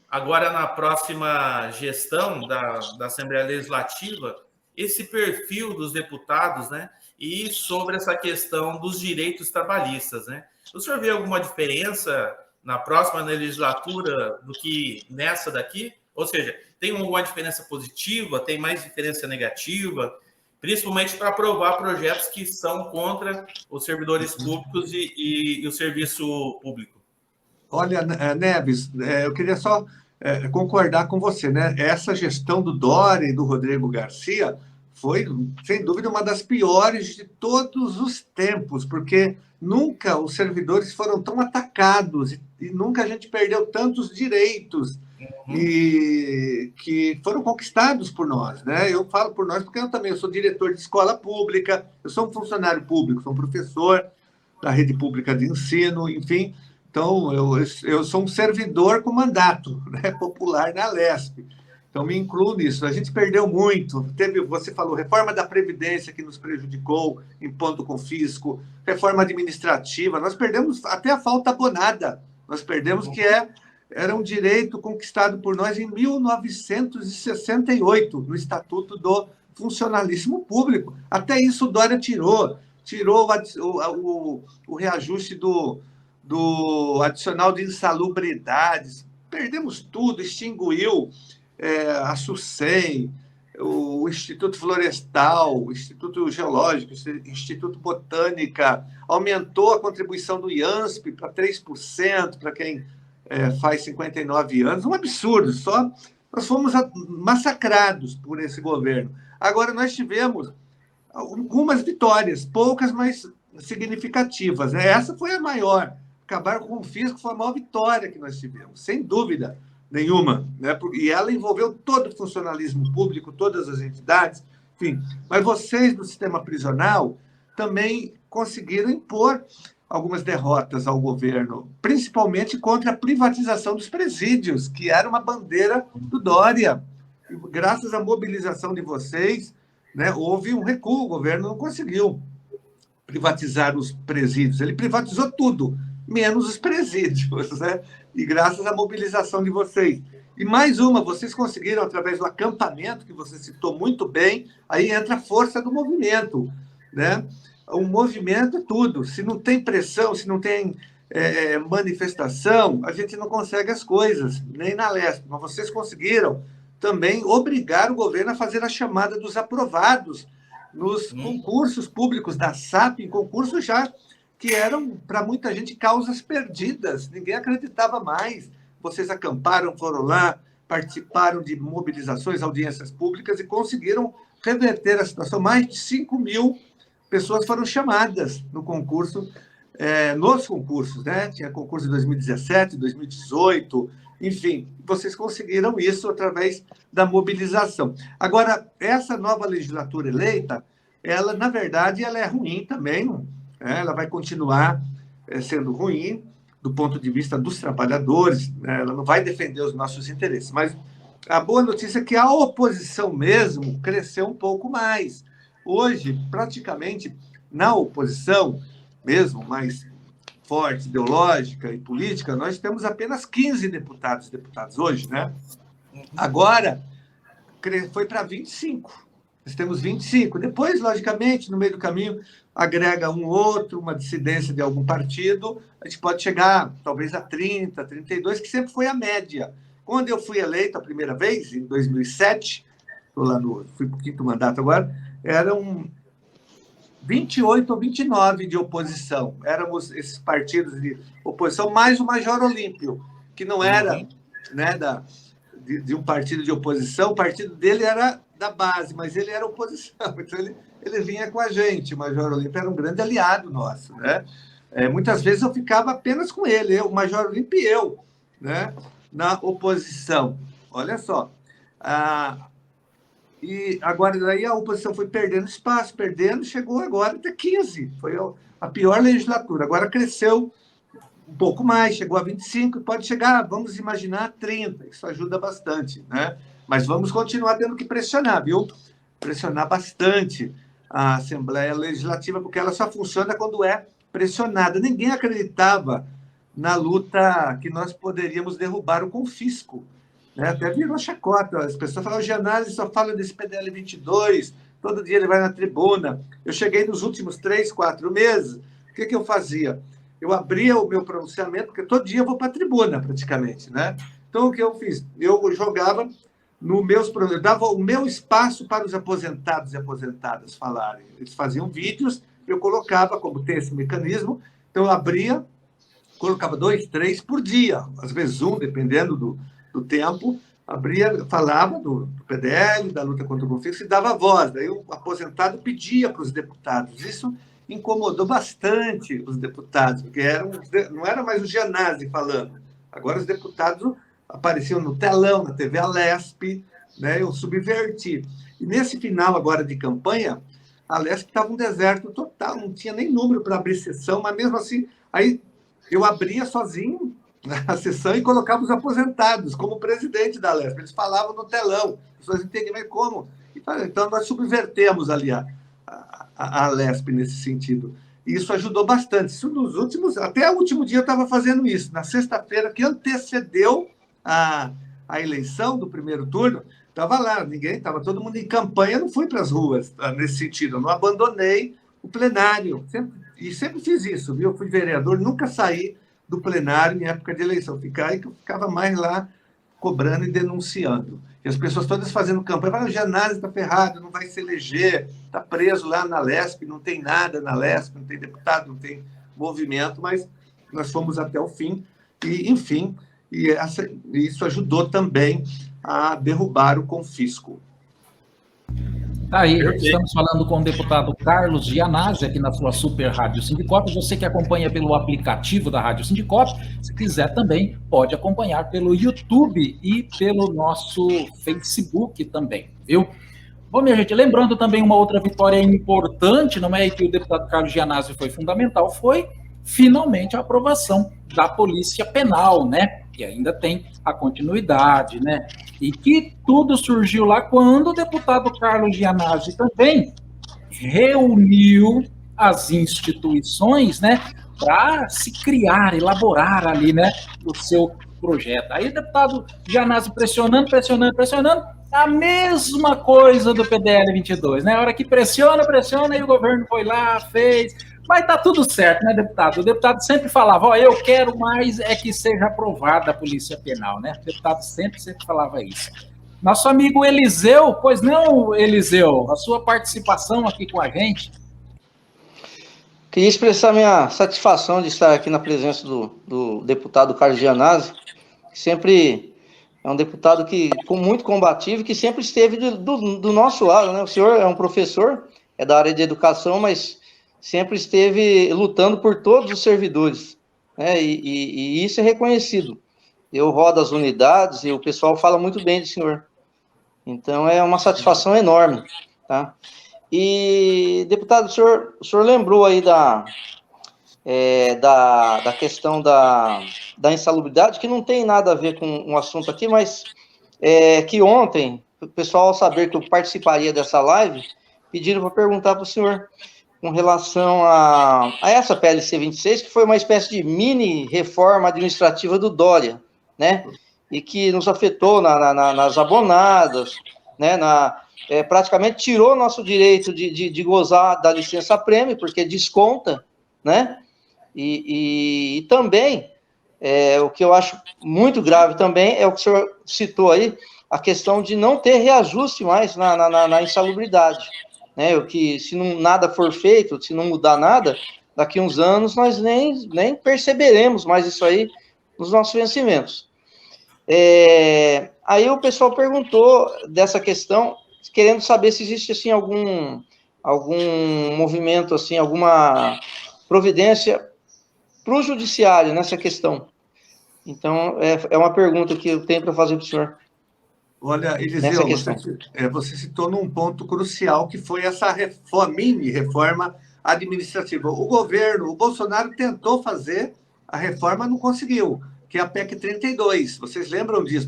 S5: agora na próxima gestão da Assembleia Legislativa esse perfil dos deputados, né? E sobre essa questão dos direitos trabalhistas, né? O senhor vê alguma diferença na próxima legislatura do que nessa daqui? Ou seja, tem alguma diferença positiva, tem mais diferença negativa, principalmente para aprovar projetos que são contra os servidores públicos e o serviço público?
S3: Olha, Neves, eu queria só concordar com você, né? Essa gestão do Dória e do Rodrigo Garcia foi, sem dúvida, uma das piores de todos os tempos, porque nunca os servidores foram tão atacados e nunca a gente perdeu tantos direitos e que foram conquistados por nós, né? Eu falo por nós porque eu sou diretor de escola pública, eu sou um funcionário público, sou um professor da rede pública de ensino, enfim. Então, eu sou um servidor com mandato, né, popular na Alesp. Então, me incluo nisso. A gente perdeu muito. Você falou, reforma da Previdência que nos prejudicou, impondo com fisco, reforma administrativa. Nós perdemos até a falta abonada. Nós perdemos que era um direito conquistado por nós em 1968, no Estatuto do Funcionalismo Público. Até isso o Dória tirou o reajuste do adicional de insalubridades, perdemos tudo, extinguiu a SUSEM, o Instituto Florestal, o Instituto Geológico, o Instituto Botânica, aumentou a contribuição do IANSP para 3% para quem faz 59 anos, um absurdo, nós fomos massacrados por esse governo. Agora, nós tivemos algumas vitórias, poucas, mas significativas, né? Essa foi a maior. Acabar com o fisco foi a maior vitória que nós tivemos, sem dúvida nenhuma, né? E ela envolveu todo o funcionalismo público, todas as entidades, enfim. Mas vocês do sistema prisional também conseguiram impor algumas derrotas ao governo, principalmente contra a privatização dos presídios, que era uma bandeira do Dória. E, graças à mobilização de vocês, né, houve um recuo, o governo não conseguiu privatizar os presídios, ele privatizou tudo, menos os presídios, né? E graças à mobilização de vocês. E mais uma, vocês conseguiram, através do acampamento, que você citou muito bem, aí entra a força do movimento, né? O movimento é tudo. Se não tem pressão, se não tem manifestação, a gente não consegue as coisas, nem na Alesp. Mas vocês conseguiram também obrigar o governo a fazer a chamada dos aprovados nos concursos públicos da SAP, em concursos já que eram, para muita gente, causas perdidas. Ninguém acreditava mais. Vocês acamparam, foram lá, participaram de mobilizações, audiências públicas e conseguiram reverter a situação. Mais de 5.000 pessoas foram chamadas no concurso, nos concursos, né? Tinha concurso de 2017, 2018, enfim. Vocês conseguiram isso através da mobilização. Agora, essa nova legislatura eleita, ela, na verdade, ela é ruim também, ela vai continuar sendo ruim do ponto de vista dos trabalhadores, ela não vai defender os nossos interesses, mas a boa notícia é que a oposição mesmo cresceu um pouco mais. Hoje, praticamente, na oposição mesmo, mais forte, ideológica e política, nós temos apenas 15 deputados hoje, né? Agora, foi para 25. Nós temos 25. Depois, logicamente, no meio do caminho, agrega um outro, uma dissidência de algum partido, a gente pode chegar talvez a 30, 32, que sempre foi a média. Quando eu fui eleito a primeira vez, em 2007, fui para o 5º mandato agora, eram 28 ou 29 de oposição. Éramos esses partidos de oposição, mais o Major Olímpio, que não era né, de um partido de oposição, o partido dele era da base, mas ele era oposição, então ele vinha com a gente. O Major Olímpio era um grande aliado nosso, né? Muitas vezes eu ficava apenas com ele, o Major Olímpio e eu, né, na oposição. Olha só. E agora daí a oposição foi perdendo espaço, chegou agora até 15. Foi a pior legislatura. Agora cresceu um pouco mais, chegou a 25, pode chegar, vamos imaginar, a 30. Isso ajuda bastante, né? Mas vamos continuar tendo que pressionar, viu? Pressionar bastante a Assembleia Legislativa, porque ela só funciona quando é pressionada. Ninguém acreditava na luta que nós poderíamos derrubar o confisco. Né? Até virou chacota. As pessoas falam, o Gianazzi só fala desse PDL 22, todo dia ele vai na tribuna. Eu cheguei nos últimos 3, 4 meses, o que eu fazia? Eu abria o meu pronunciamento, porque todo dia eu vou para a tribuna, praticamente. Né? Então, o que eu fiz? Eu jogava eu dava o meu espaço para os aposentados e aposentadas falarem. Eles faziam vídeos, eu colocava, como tem esse mecanismo, então eu abria, colocava 2, 3 por dia, às vezes um, dependendo do tempo, abria, falava do PDL, da luta contra o confisco, e dava voz. Daí o aposentado pedia para os deputados. Isso incomodou bastante os deputados, porque não era mais o Gianazzi falando. Agora os deputados apareciam no telão, na TV Alesp, né? Eu subverti. E nesse final agora de campanha, a Alesp estava um deserto total, não tinha nem número para abrir sessão, mas mesmo assim, aí eu abria sozinho a sessão e colocava os aposentados como presidente da Alesp. Eles falavam no telão, as pessoas entendiam, mas como? Então nós subvertemos ali a Alesp nesse sentido. E isso ajudou bastante. Isso nos até o último dia eu estava fazendo isso. Na sexta-feira, que antecedeu a eleição do primeiro turno, estava lá, estava todo mundo em campanha, não fui para as ruas nesse sentido, eu não abandonei o plenário, sempre fiz isso, viu? Eu fui vereador, nunca saí do plenário em época de eleição, ficava mais lá cobrando e denunciando. E as pessoas todas fazendo campanha, o Gianazzi está ferrado, não vai se eleger, está preso lá na Lesp, não tem nada na Lesp, não tem deputado, não tem movimento, mas nós fomos até o fim, e, enfim, isso ajudou também a derrubar o confisco.
S2: Aí, estamos falando com o deputado Carlos Gianazzi, aqui na sua Super Rádio Sindicop. Você que acompanha pelo aplicativo da Rádio Sindicop, se quiser também, pode acompanhar pelo YouTube e pelo nosso Facebook também, viu? Bom, minha gente, lembrando também uma outra vitória importante, não é que o deputado Carlos Gianazzi foi fundamental, foi finalmente a aprovação da Polícia Penal, né? Que ainda tem a continuidade, né? E que tudo surgiu lá quando o deputado Carlos Gianazzi também reuniu as instituições, né? Para se criar, elaborar ali, né? O seu projeto. Aí o deputado Gianazzi pressionando, a mesma coisa do PDL 22, né? A hora que pressiona, e o governo foi lá, fez... Mas tá tudo certo, né, deputado? O deputado sempre falava, eu quero mais é que seja aprovada a Polícia Penal, né? O deputado sempre falava isso. Nosso amigo Eliseu, pois não, Eliseu, a sua participação aqui com a gente.
S6: Queria expressar minha satisfação de estar aqui na presença do deputado Carlos Gianazzi, que sempre é um deputado muito combativo, que sempre esteve do nosso lado, né? O senhor é um professor, é da área de educação, mas sempre esteve lutando por todos os servidores, né? E isso é reconhecido. Eu rodo as unidades e o pessoal fala muito bem do senhor. Então, é uma satisfação enorme, tá? E, deputado, o senhor lembrou aí da questão da insalubridade, que não tem nada a ver com um assunto aqui, mas que ontem, o pessoal, ao saber que eu participaria dessa live, pediram para perguntar para o senhor com relação a essa PLC 26, que foi uma espécie de mini reforma administrativa do Dória, né? E que nos afetou nas abonadas, né? praticamente tirou nosso direito de gozar da licença-prêmio, porque desconta, né? E também, o que eu acho muito grave também é o que o senhor citou aí, a questão de não ter reajuste mais na insalubridade, né? O que, se nada for feito, se não mudar nada, daqui uns anos nós nem perceberemos mais isso aí nos nossos vencimentos. Aí o pessoal perguntou dessa questão, querendo saber se existe assim, algum movimento, assim, alguma providência para o judiciário nessa questão. Então, é uma pergunta que eu tenho para fazer para o senhor.
S3: Olha, Eliseu, você citou num ponto crucial, que foi essa mini reforma administrativa. O Bolsonaro tentou fazer a reforma, não conseguiu, que é a PEC 32. Vocês lembram disso?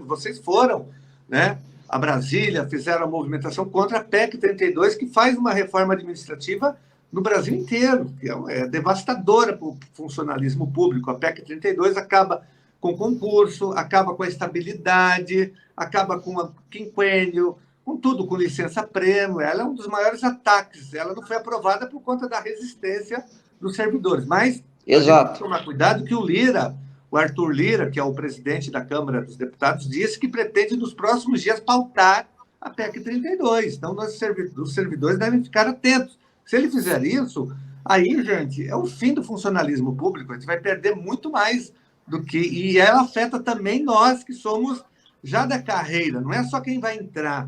S3: Vocês foram, né, a Brasília, fizeram a movimentação contra a PEC 32, que faz uma reforma administrativa no Brasil inteiro, que é devastadora para o funcionalismo público. A PEC 32 acaba com concurso, acaba com a estabilidade, acaba com o quinquênio, com tudo, com licença-prêmio. Ela é um dos maiores ataques. Ela não foi aprovada por conta da resistência dos servidores. Mas
S6: Exato.
S3: A gente tem que tomar cuidado que o Arthur Lira, que é o presidente da Câmara dos Deputados, disse que pretende, nos próximos dias, pautar a PEC 32. Então, os servidores devem ficar atentos. Se ele fizer isso, aí, gente, é o fim do funcionalismo público. A gente vai perder muito mais do que... E ela afeta também nós, que somos já da carreira. Não é só quem vai entrar,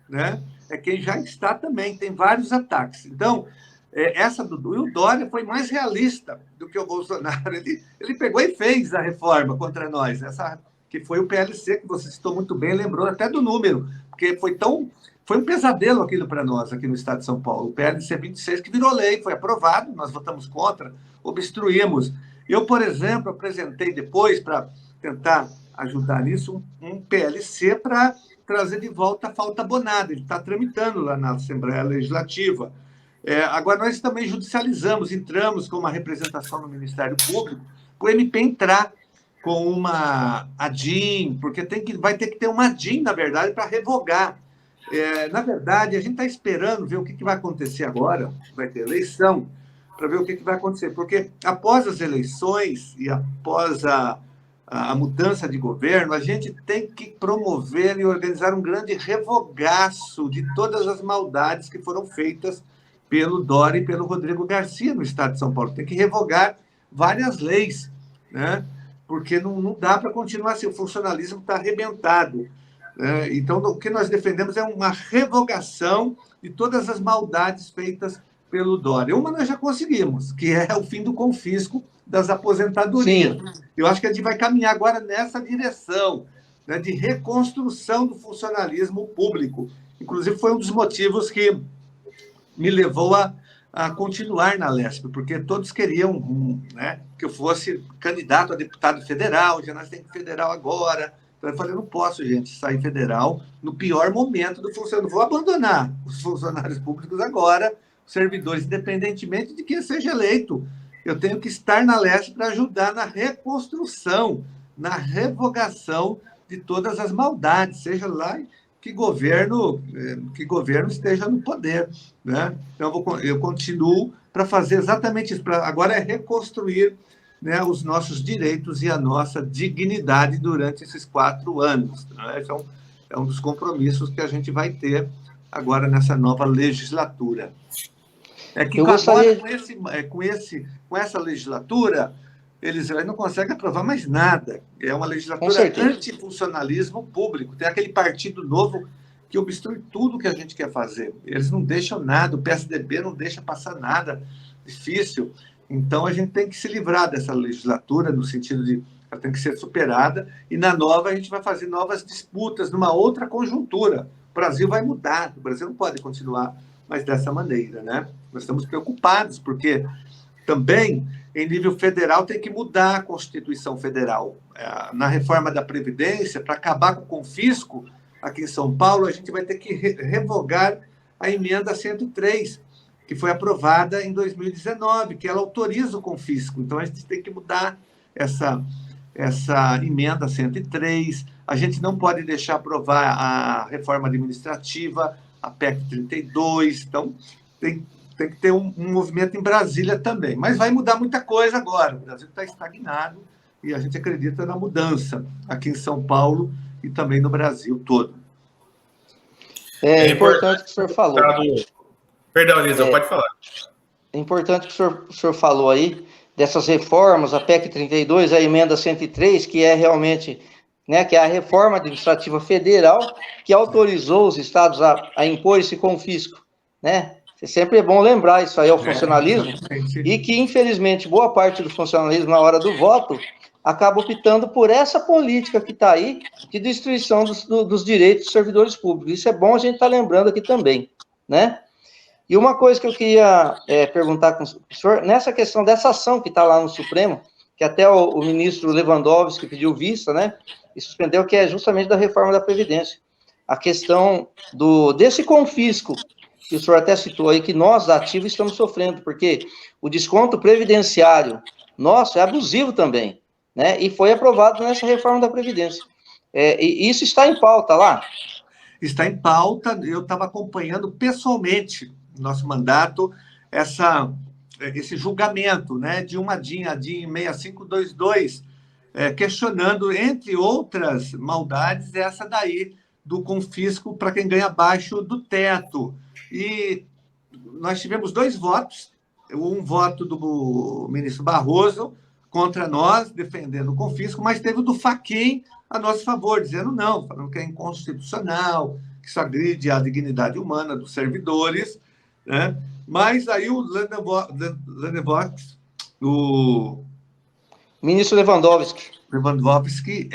S3: né? É quem já está também. Tem vários ataques. Então, essa do Dória foi mais realista do que o Bolsonaro. Ele pegou e fez a reforma contra nós. Essa que foi o PLC, que você citou muito bem, lembrou até do número, porque foi um pesadelo aquilo para nós, aqui no estado de São Paulo. O PLC 26, que virou lei, foi aprovado, nós votamos contra, obstruímos. Eu, por exemplo, apresentei depois, para tentar ajudar nisso, um PLC para trazer de volta a falta abonada. Ele está tramitando lá na Assembleia Legislativa. Agora, nós também judicializamos, entramos com uma representação no Ministério Público, para o MP entrar com uma ADIM, porque vai ter que ter uma ADIM, na verdade, para revogar. Na verdade, a gente está esperando ver o que vai acontecer agora, vai ter eleição, para ver o que vai acontecer, porque após as eleições e após a mudança de governo, a gente tem que promover e organizar um grande revogaço de todas as maldades que foram feitas pelo Dória e pelo Rodrigo Garcia no estado de São Paulo. Tem que revogar várias leis, né? Porque não dá para continuar assim, o funcionalismo está arrebentado. Então, o que nós defendemos é uma revogação de todas as maldades feitas pelo Dória. Uma nós já conseguimos, que é o fim do confisco das aposentadorias. Sim. Eu acho que a gente vai caminhar agora nessa direção, né, de reconstrução do funcionalismo público. Inclusive, foi um dos motivos que me levou a continuar na Lesp, porque todos queriam, né, que eu fosse candidato a deputado federal, já nós temos federal agora. Então, eu falei, não posso, gente, sair federal no pior momento do funcionário. Não vou abandonar os funcionários públicos agora, os servidores, independentemente de quem seja eleito. Eu tenho que estar na Lesp para ajudar na reconstrução, na revogação de todas as maldades, seja lá que governo esteja no poder, né? Então, eu continuo para fazer exatamente isso. Agora é reconstruir, né, os nossos direitos e a nossa dignidade durante esses 4 anos. Né? Esse é um dos compromissos que a gente vai ter agora nessa nova legislatura. Com essa legislatura, eles não conseguem aprovar mais nada. É uma legislatura antifuncionalismo público. Tem aquele partido novo que obstrui tudo que a gente quer fazer. Eles não deixam nada, o PSDB não deixa passar nada difícil. Então, a gente tem que se livrar dessa legislatura, no sentido de ela tem que ser superada, e na nova a gente vai fazer novas disputas, numa outra conjuntura. O Brasil vai mudar, o Brasil não pode continuar mais dessa maneira, né? Nós estamos preocupados, porque também, em nível federal, tem que mudar a Constituição Federal. Na reforma da Previdência, para acabar com o confisco, aqui em São Paulo, a gente vai ter que revogar a emenda 103, que foi aprovada em 2019, que ela autoriza o confisco. Então, a gente tem que mudar essa essa emenda 103, a gente não pode deixar aprovar a reforma administrativa, a PEC 32, então tem que ter um movimento em Brasília também. Mas vai mudar muita coisa agora, o Brasil está estagnado e a gente acredita na mudança aqui em São Paulo e também no Brasil todo.
S6: É importante o que o senhor falou.
S5: Perdão, Elisa, pode falar.
S6: É importante que o senhor falou aí dessas reformas, a PEC 32, a emenda 103, que é realmente, né, que é a reforma administrativa federal que autorizou os estados a impor esse confisco, né? Sempre é bom lembrar isso aí ao funcionalismo, e que, infelizmente, boa parte do funcionalismo, na hora do voto, acaba optando por essa política que está aí, de destruição dos direitos dos servidores públicos. Isso é bom a gente estar lembrando aqui também, né? E uma coisa que eu queria perguntar com o senhor, nessa questão dessa ação que está lá no Supremo, que até o ministro Lewandowski pediu vista, né, e suspendeu, que é justamente da reforma da Previdência. A questão desse confisco, que o senhor até citou aí, que nós, ativos, estamos sofrendo, porque o desconto previdenciário nosso é abusivo também, né, e foi aprovado nessa reforma da Previdência. E isso está em pauta lá?
S3: Está em pauta, eu estava acompanhando pessoalmente, no nosso mandato, esse julgamento, né, de uma DIN, a DIN 6522, questionando, entre outras maldades, essa daí do confisco para quem ganha abaixo do teto. E nós tivemos 2 votos, um voto do ministro Barroso contra nós, defendendo o confisco, mas teve o do Fachin a nosso favor, dizendo não, falando que é inconstitucional, que isso agride a dignidade humana dos servidores, né? Mas aí o Lewandowski, o
S6: ministro Lewandowski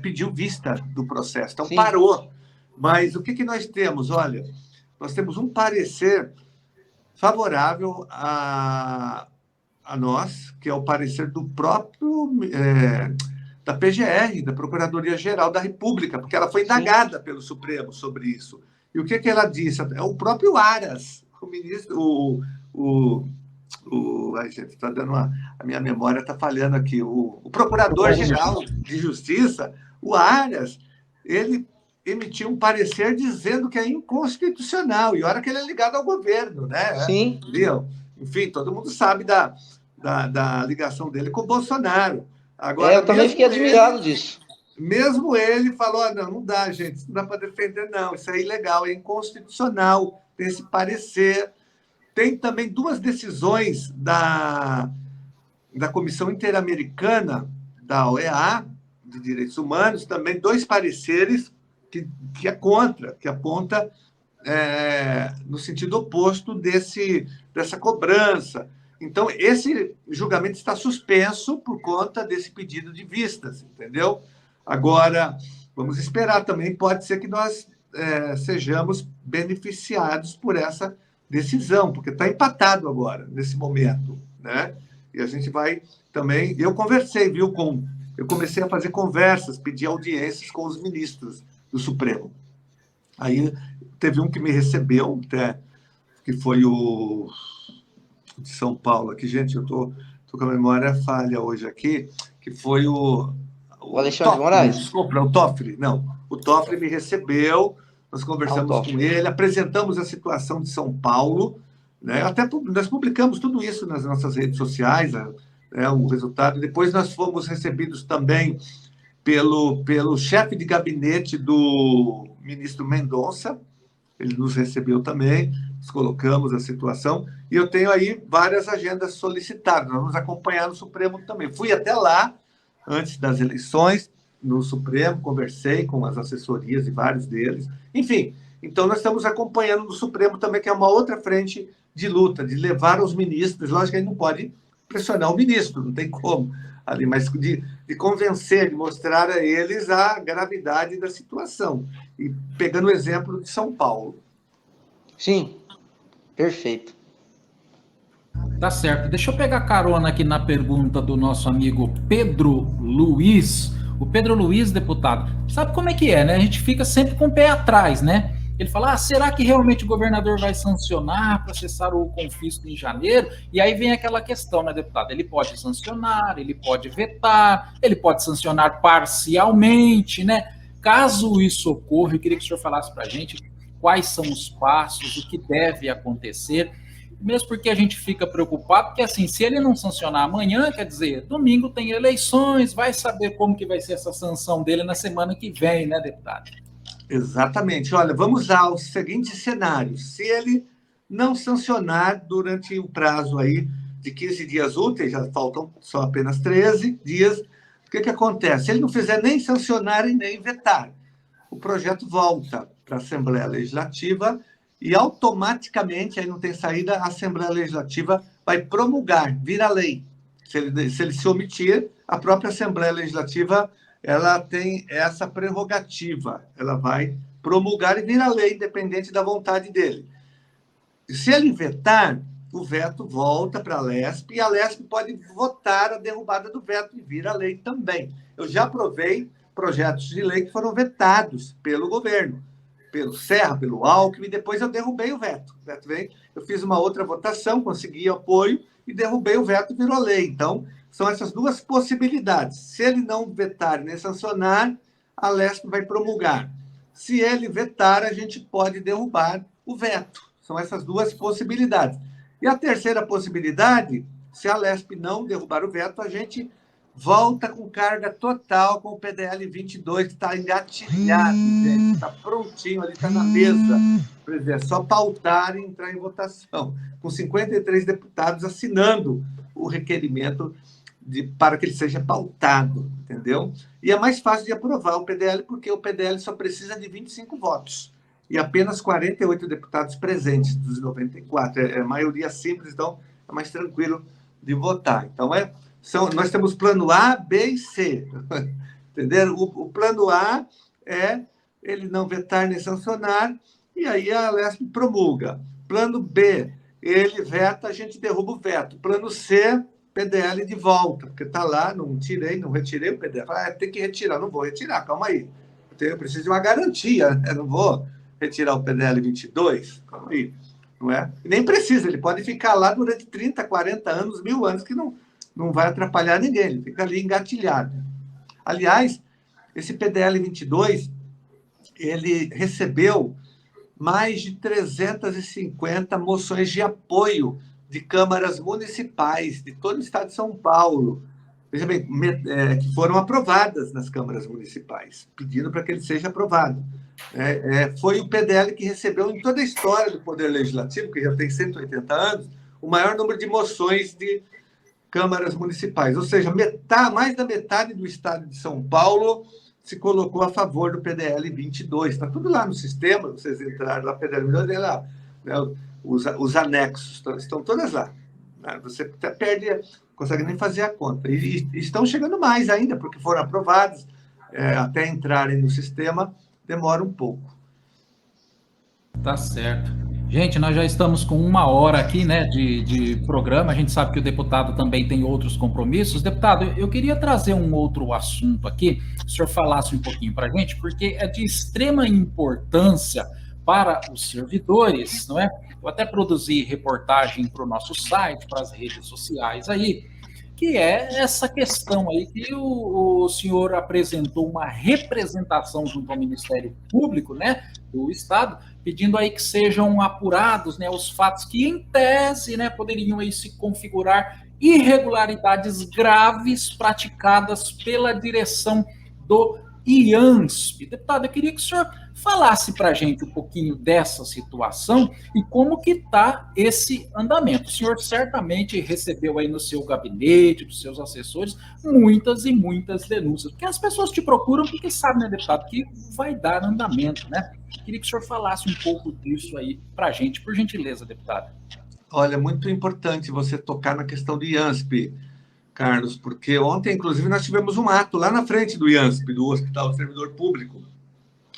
S3: pediu vista do processo, então
S6: Sim.
S3: Parou. Mas o que nós temos? Olha, nós temos um parecer favorável a nós, que é o parecer do próprio da PGR, da Procuradoria-Geral da República, porque ela foi indagada pelo Supremo sobre isso. E o que ela disse? É o próprio Aras, o ministro, ai, gente, está dando a minha memória está falhando aqui, o Procurador-Geral de Justiça, o Aras, ele emitiu um parecer dizendo que é inconstitucional, e olha que ele é ligado ao governo, né?
S6: Sim.
S3: Entendeu? Enfim, todo mundo sabe da ligação dele com o Bolsonaro. Agora,
S6: eu também fiquei admirado disso.
S3: Mesmo ele falou, não dá, gente, isso não dá para defender, não, isso é ilegal, é inconstitucional, tem esse parecer. Tem também 2 decisões da Comissão Interamericana, da OEA, de Direitos Humanos, também 2 pareceres que é contra, que aponta no sentido oposto dessa cobrança. Então, esse julgamento está suspenso por conta desse pedido de vistas, entendeu? Agora, vamos esperar também, pode ser que nós sejamos beneficiados por essa decisão, porque está empatado agora, nesse momento, né? E a gente vai também... Eu conversei, viu, eu comecei a fazer conversas, pedir audiências com os ministros do Supremo. Aí teve um que me recebeu, que foi o de São Paulo, aqui, gente, eu tô com a memória falha hoje aqui, que foi o
S6: Alexandre de Moraes?
S3: Desculpa, o Toffoli, não. O Toffoli me recebeu, nós conversamos com ele, apresentamos a situação de São Paulo, né? Até nós publicamos tudo isso nas nossas redes sociais, o resultado. Depois nós fomos recebidos também pelo chefe de gabinete do ministro Mendonça, ele nos recebeu também, nós colocamos a situação, e eu tenho aí várias agendas solicitadas, nós vamos acompanhar no Supremo também. Fui até lá, antes das eleições, no Supremo, conversei com as assessorias de vários deles, enfim, então nós estamos acompanhando no Supremo também, que é uma outra frente de luta, de levar os ministros, lógico que a gente não pode pressionar o ministro, não tem como, ali, mas de convencer, de mostrar a eles a gravidade da situação. E pegando o exemplo de São Paulo.
S6: Sim, perfeito.
S2: Tá certo. Deixa eu pegar carona aqui na pergunta do nosso amigo Pedro Luiz. O Pedro Luiz, deputado, sabe como é que é, né? A gente fica sempre com o pé atrás, né? Ele fala, será que realmente o governador vai sancionar para cessar o confisco em janeiro? E aí vem aquela questão, né, deputado? Ele pode sancionar, ele pode vetar, ele pode sancionar parcialmente, né? Caso isso ocorra, eu queria que o senhor falasse para a gente quais são os passos, o que deve acontecer, mesmo porque a gente fica preocupado, porque assim, se ele não sancionar amanhã, quer dizer, domingo tem eleições, vai saber como que vai ser essa sanção dele na semana que vem, né, deputado?
S3: Exatamente. Olha, vamos ao seguinte cenário. Se ele não sancionar durante o prazo aí de 15 dias úteis, já faltam só apenas 13 dias, o que acontece? Se ele não fizer nem sancionar e nem vetar, o projeto volta para a Assembleia Legislativa e automaticamente, aí não tem saída, a Assembleia Legislativa vai promulgar, vira lei. Se ele se omitir, a própria Assembleia Legislativa ela tem essa prerrogativa, ela vai promulgar e vira lei, independente da vontade dele. Se ele vetar, o veto volta para a LESP e a LESP pode votar a derrubada do veto e vira lei também. Eu já aprovei projetos de lei que foram vetados pelo governo, pelo Serra, pelo Alckmin, e depois eu derrubei o veto. O veto veio, eu fiz uma outra votação, consegui apoio e derrubei o veto e virou lei. Então, são essas duas possibilidades. Se ele não vetar nem sancionar, a LESP vai promulgar. Se ele vetar, a gente pode derrubar o veto. São essas duas possibilidades. E a terceira possibilidade, se a LESP não derrubar o veto, a gente volta com carga total com o PDL 22, que está engatilhado, gente. Está prontinho ali, está na mesa. Presidente, é só pautar e entrar em votação. Com 53 deputados assinando o requerimento para que ele seja pautado, entendeu? E é mais fácil de aprovar o PDL, porque o PDL só precisa de 25 votos. E apenas 48 deputados presentes dos 94. É maioria simples, então é mais tranquilo de votar. Então, nós temos plano A, B e C. Entenderam? O plano A é ele não vetar nem sancionar, e aí a LESP promulga. Plano B, ele veta, a gente derruba o veto. Plano C, PDL de volta, porque está lá, não retirei o PDL. Tem que retirar, não vou retirar, calma aí. Eu preciso de uma garantia, eu não vou retirar o PDL 22, calma aí. Não é? E nem precisa, ele pode ficar lá durante 30, 40 anos, 1000 anos, que não vai atrapalhar ninguém, ele fica ali engatilhado. Aliás, esse PDL 22, ele recebeu mais de 350 moções de apoio de câmaras municipais de todo o estado de São Paulo, veja bem, que foram aprovadas nas câmaras municipais, pedindo para que ele seja aprovado. Foi o PDL que recebeu, em toda a história do Poder Legislativo, que já tem 180 anos, o maior número de moções de câmaras municipais. Ou seja, mais da metade do estado de São Paulo se colocou a favor do PDL 22. Está tudo lá no sistema, vocês entraram lá, PDL 22, lá, né, os anexos, estão todas lá. Você até perde, consegue nem fazer a conta. E estão chegando mais ainda, porque foram aprovados, até entrarem no sistema, demora um pouco.
S2: Tá certo. Gente, nós já estamos com 1 hora aqui, né, de programa. A gente sabe que o deputado também tem outros compromissos. Deputado, eu queria trazer um outro assunto aqui, se o senhor falasse um pouquinho para a gente, porque é de extrema importância para os servidores, não é? Eu até produzi reportagem para o nosso site, para as redes sociais aí, que é essa questão aí que o senhor apresentou uma representação junto ao Ministério Público, né, do Estado, pedindo aí que sejam apurados, né, os fatos que, em tese, né, poderiam aí se configurar irregularidades graves praticadas pela direção do IANSP. Deputado, eu queria que o senhor falasse para a gente um pouquinho dessa situação e como que está esse andamento. O senhor certamente recebeu aí no seu gabinete, dos seus assessores, muitas e muitas denúncias, porque as pessoas te procuram porque sabem, né, deputado, que vai dar andamento, né? Queria que o senhor falasse um pouco disso aí para a gente, por gentileza, deputado.
S3: Olha, muito importante você tocar na questão do IANSP, Carlos, porque ontem, inclusive, nós tivemos um ato lá na frente do IANSP, do Hospital do Servidor Público,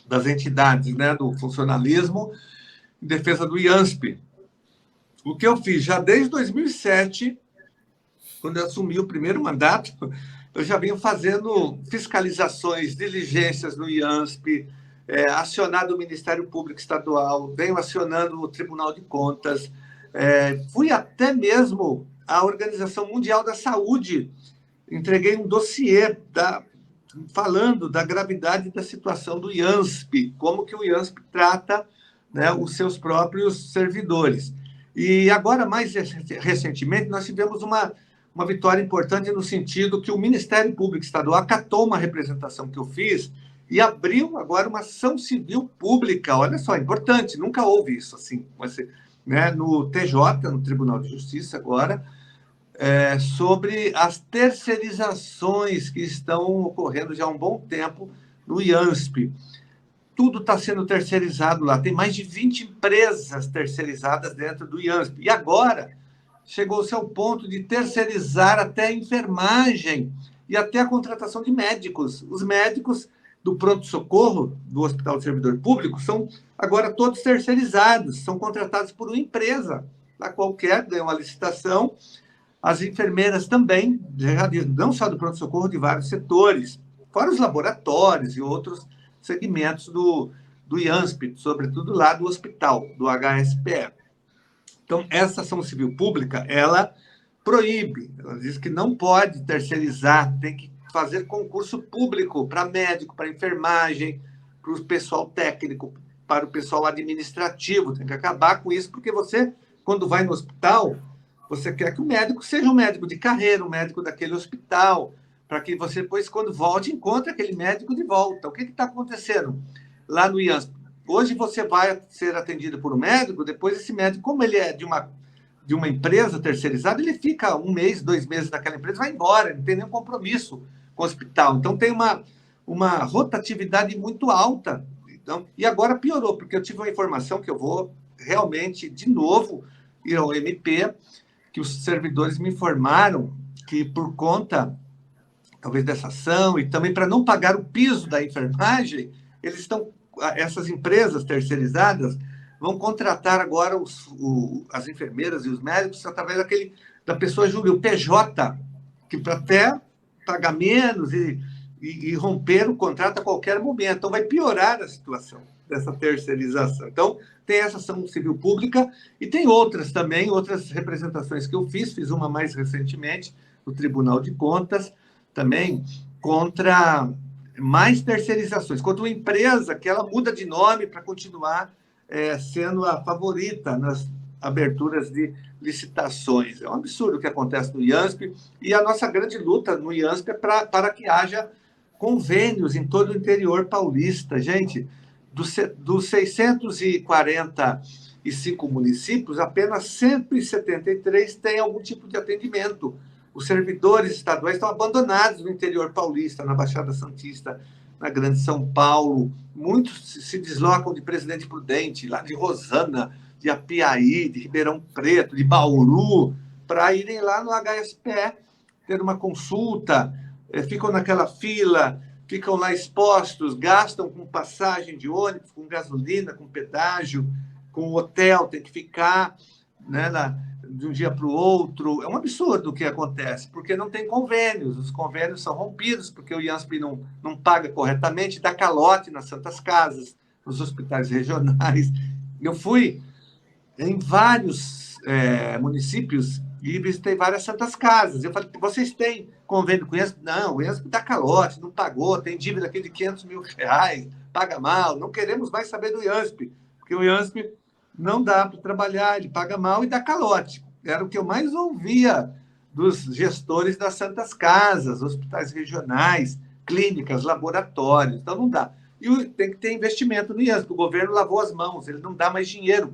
S3: das entidades, né, do funcionalismo, em defesa do IANSP. O que eu fiz já desde 2007, quando eu assumi o primeiro mandato, eu já venho fazendo fiscalizações, diligências no IANSP, acionado o Ministério Público Estadual, venho acionando o Tribunal de Contas, fui até mesmo à Organização Mundial da Saúde, entreguei um dossiê falando da gravidade da situação do IANSP, como que o IANSP trata, né, os seus próprios servidores. E agora, mais recentemente, nós tivemos uma vitória importante no sentido que o Ministério Público Estadual acatou uma representação que eu fiz e abriu agora uma ação civil pública. Olha só, importante, nunca houve isso assim, né, no TJ, no Tribunal de Justiça agora, sobre as terceirizações que estão ocorrendo já há um bom tempo no IANSP. Tudo está sendo terceirizado lá, tem mais de 20 empresas terceirizadas dentro do IANSP. E agora chegou-se ao ponto de terceirizar até a enfermagem e até a contratação de médicos. Os médicos do pronto-socorro do Hospital do Servidor Público são agora todos terceirizados, são contratados por uma empresa, a qualquer, ganha uma licitação. As enfermeiras também, não só do pronto-socorro, de vários setores, fora os laboratórios e outros segmentos do IANSP, sobretudo lá do hospital, do HSPE. Então, essa ação civil pública, ela proíbe, ela diz que não pode terceirizar, tem que fazer concurso público para médico, para enfermagem, para o pessoal técnico, para o pessoal administrativo, tem que acabar com isso, porque você, quando vai no hospital, você quer que o médico seja um médico de carreira, um médico daquele hospital, para que você depois, quando volte, encontre aquele médico de volta. O que está acontecendo lá no IANSP? Hoje você vai ser atendido por um médico, depois esse médico, como ele é de uma empresa terceirizada, ele fica 1 mês, 2 meses naquela empresa, vai embora, não tem nenhum compromisso com o hospital. Então, tem uma rotatividade muito alta. Então, e agora piorou, porque eu tive uma informação que eu vou realmente, de novo, ir ao MP, que os servidores me informaram que, por conta, talvez, dessa ação, e também para não pagar o piso da enfermagem, essas empresas terceirizadas vão contratar agora as enfermeiras e os médicos através da pessoa jurídica, o PJ, que para até pagar menos e romper o contrato a qualquer momento. Então, vai piorar a situação dessa terceirização. Então, tem essa ação civil pública e tem outras também, outras representações que eu fiz uma mais recentemente no Tribunal de Contas, também contra mais terceirizações, contra uma empresa que ela muda de nome para continuar sendo a favorita nas aberturas de licitações. É um absurdo o que acontece no IANSP, e a nossa grande luta no IANSP é para que haja convênios em todo o interior paulista. Gente, dos 645 municípios, apenas 173 têm algum tipo de atendimento. Os servidores estaduais estão abandonados no interior paulista, na Baixada Santista, na Grande São Paulo. Muitos se deslocam de Presidente Prudente, lá de Rosana, de Apiaí, de Ribeirão Preto, de Bauru, para irem lá no HSPE, ter uma consulta, ficam naquela fila, ficam lá expostos, gastam com passagem de ônibus, com gasolina, com pedágio, com hotel, tem que ficar, né, de um dia para o outro. É um absurdo o que acontece, porque não tem convênios, os convênios são rompidos, porque o IANSP não paga corretamente, dá calote nas Santas Casas, nos hospitais regionais. Eu fui em vários municípios e visitei várias Santas Casas. Eu falei, vocês têm convênio com o IANSP? Não, o IANSP dá calote, não pagou, tem dívida aqui de R$500 mil, paga mal, não queremos mais saber do IANSP, porque o IANSP não dá para trabalhar, ele paga mal e dá calote. Era o que eu mais ouvia dos gestores das Santas Casas, hospitais regionais, clínicas, laboratórios. Então, não dá. E tem que ter investimento no IANSP. O governo lavou as mãos, ele não dá mais dinheiro.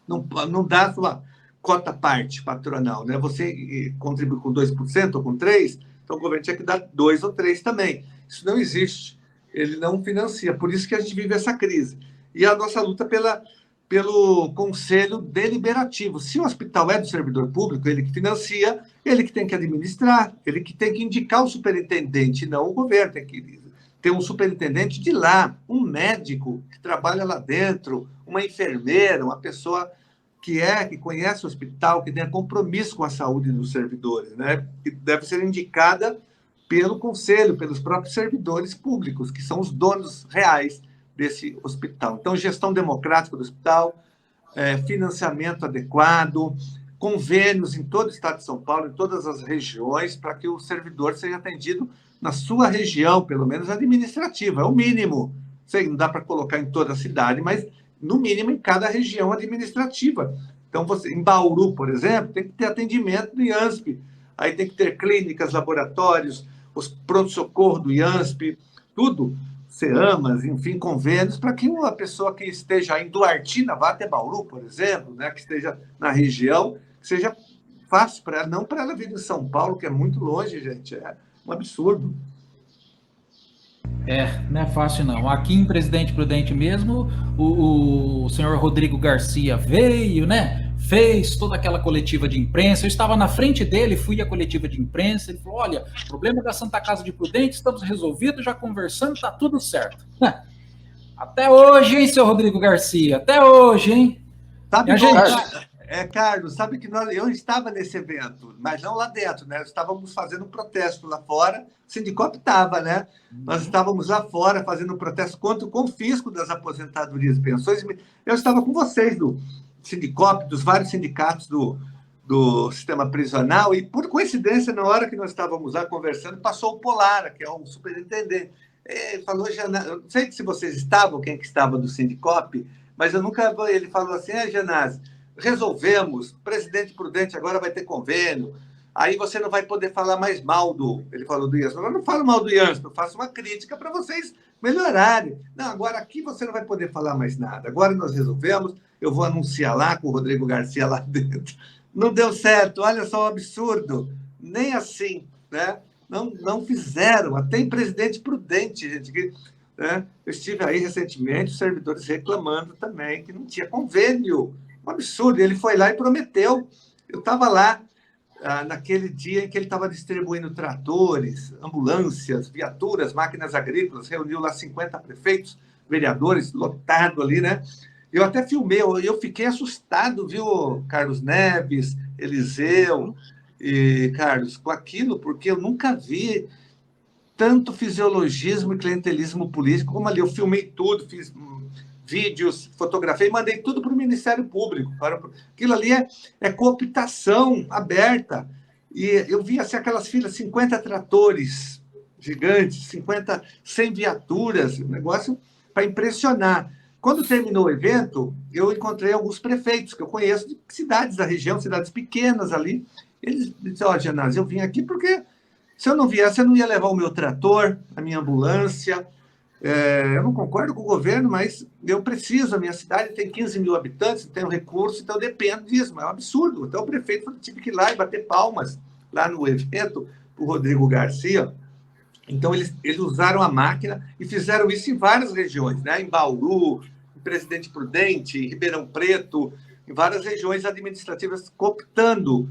S3: Não dá sua cota parte patronal, né? Você contribui com 2% ou com 3%, então o governo tinha que dar 2 ou 3 também. Isso não existe. Ele não financia. Por isso que a gente vive essa crise. E a nossa luta pelo Conselho Deliberativo. Se o hospital é do servidor público, ele que financia, ele que tem que administrar, ele que tem que indicar o superintendente, não o governo. Tem que ter um superintendente de lá, um médico que trabalha lá dentro, uma enfermeira, uma pessoa que conhece o hospital, que tenha compromisso com a saúde dos servidores, né? Que deve ser indicada pelo Conselho, pelos próprios servidores públicos, que são os donos reais desse hospital. Então, gestão democrática do hospital, financiamento adequado, convênios em todo o estado de São Paulo, em todas as regiões, para que o servidor seja atendido na sua região, pelo menos administrativa, é o mínimo. Sei, não dá para colocar em toda a cidade, mas no mínimo em cada região administrativa. Então, em Bauru, por exemplo, tem que ter atendimento do IANSP, aí tem que ter clínicas, laboratórios, os pronto-socorro do IANSP, tudo, CEAMAS, enfim, convênios, para que uma pessoa que esteja em Duartina vá até Bauru, por exemplo, né, que esteja na região, que seja fácil para ela, não para ela vir de São Paulo, que é muito longe, gente, é um absurdo.
S2: Não é fácil não. Aqui em Presidente Prudente mesmo, o senhor Rodrigo Garcia veio, né? Fez toda aquela coletiva de imprensa. Eu estava na frente dele, fui à coletiva de imprensa. Ele falou: olha, problema da Santa Casa de Prudente, estamos resolvidos, já conversando, tá tudo certo. Até hoje, hein, seu Rodrigo Garcia? Até hoje, hein?
S3: Sabe,
S2: Carlos,
S3: sabe que eu estava nesse evento, mas não lá dentro, né? Estávamos fazendo um protesto lá fora, o Sindicop estava, né? Nós estávamos lá fora fazendo um protesto contra o confisco das aposentadorias e pensões. Eu estava com vocês do Sindicop, dos vários sindicatos do sistema prisional, e por coincidência, na hora que nós estávamos lá conversando, passou o Polara, que é o superintendente. Ele falou, eu não sei se vocês estavam, quem que estava do Sindicop, mas eu nunca... Ele falou assim, Janazzi, resolvemos, Presidente Prudente agora vai ter convênio, aí você não vai poder falar mais mal ele falou do IANSP, eu não falo mal do IANSP, eu faço uma crítica para vocês melhorarem. Não, agora aqui você não vai poder falar mais nada, agora nós resolvemos, eu vou anunciar lá com o Rodrigo Garcia lá dentro. Não deu certo, olha só o absurdo, nem assim, né? Não fizeram, até em Presidente Prudente, gente, que, né? Eu estive aí recentemente, os servidores reclamando também que não tinha convênio. Um absurdo. Ele foi lá e prometeu. Eu estava lá naquele dia em que ele estava distribuindo tratores, ambulâncias, viaturas, máquinas agrícolas, reuniu lá 50 prefeitos, vereadores, lotado ali, né? Eu até filmei, eu fiquei assustado, viu, Carlos Neves, Eliseu e Carlos, com aquilo, porque eu nunca vi tanto fisiologismo e clientelismo político como ali. Eu filmei tudo, fiz vídeos, fotografei, mandei tudo para o Ministério Público. Aquilo ali é cooptação aberta. E eu vi assim, aquelas filas, 50 tratores gigantes, 100 viaturas, um negócio para impressionar. Quando terminou o evento, eu encontrei alguns prefeitos que eu conheço de cidades da região, cidades pequenas ali. Eles disseram, Janazzi, eu vim aqui porque se eu não viesse, eu não ia levar o meu trator, a minha ambulância. Eu não concordo com o governo, mas eu preciso, a minha cidade tem 15 mil habitantes, tenho recurso, então eu dependo disso, mas é um absurdo. Então o prefeito tive que ir lá e bater palmas lá no evento, o Rodrigo Garcia. Então eles usaram a máquina e fizeram isso em várias regiões, né? Em Bauru, em Presidente Prudente, em Ribeirão Preto, em várias regiões administrativas, cooptando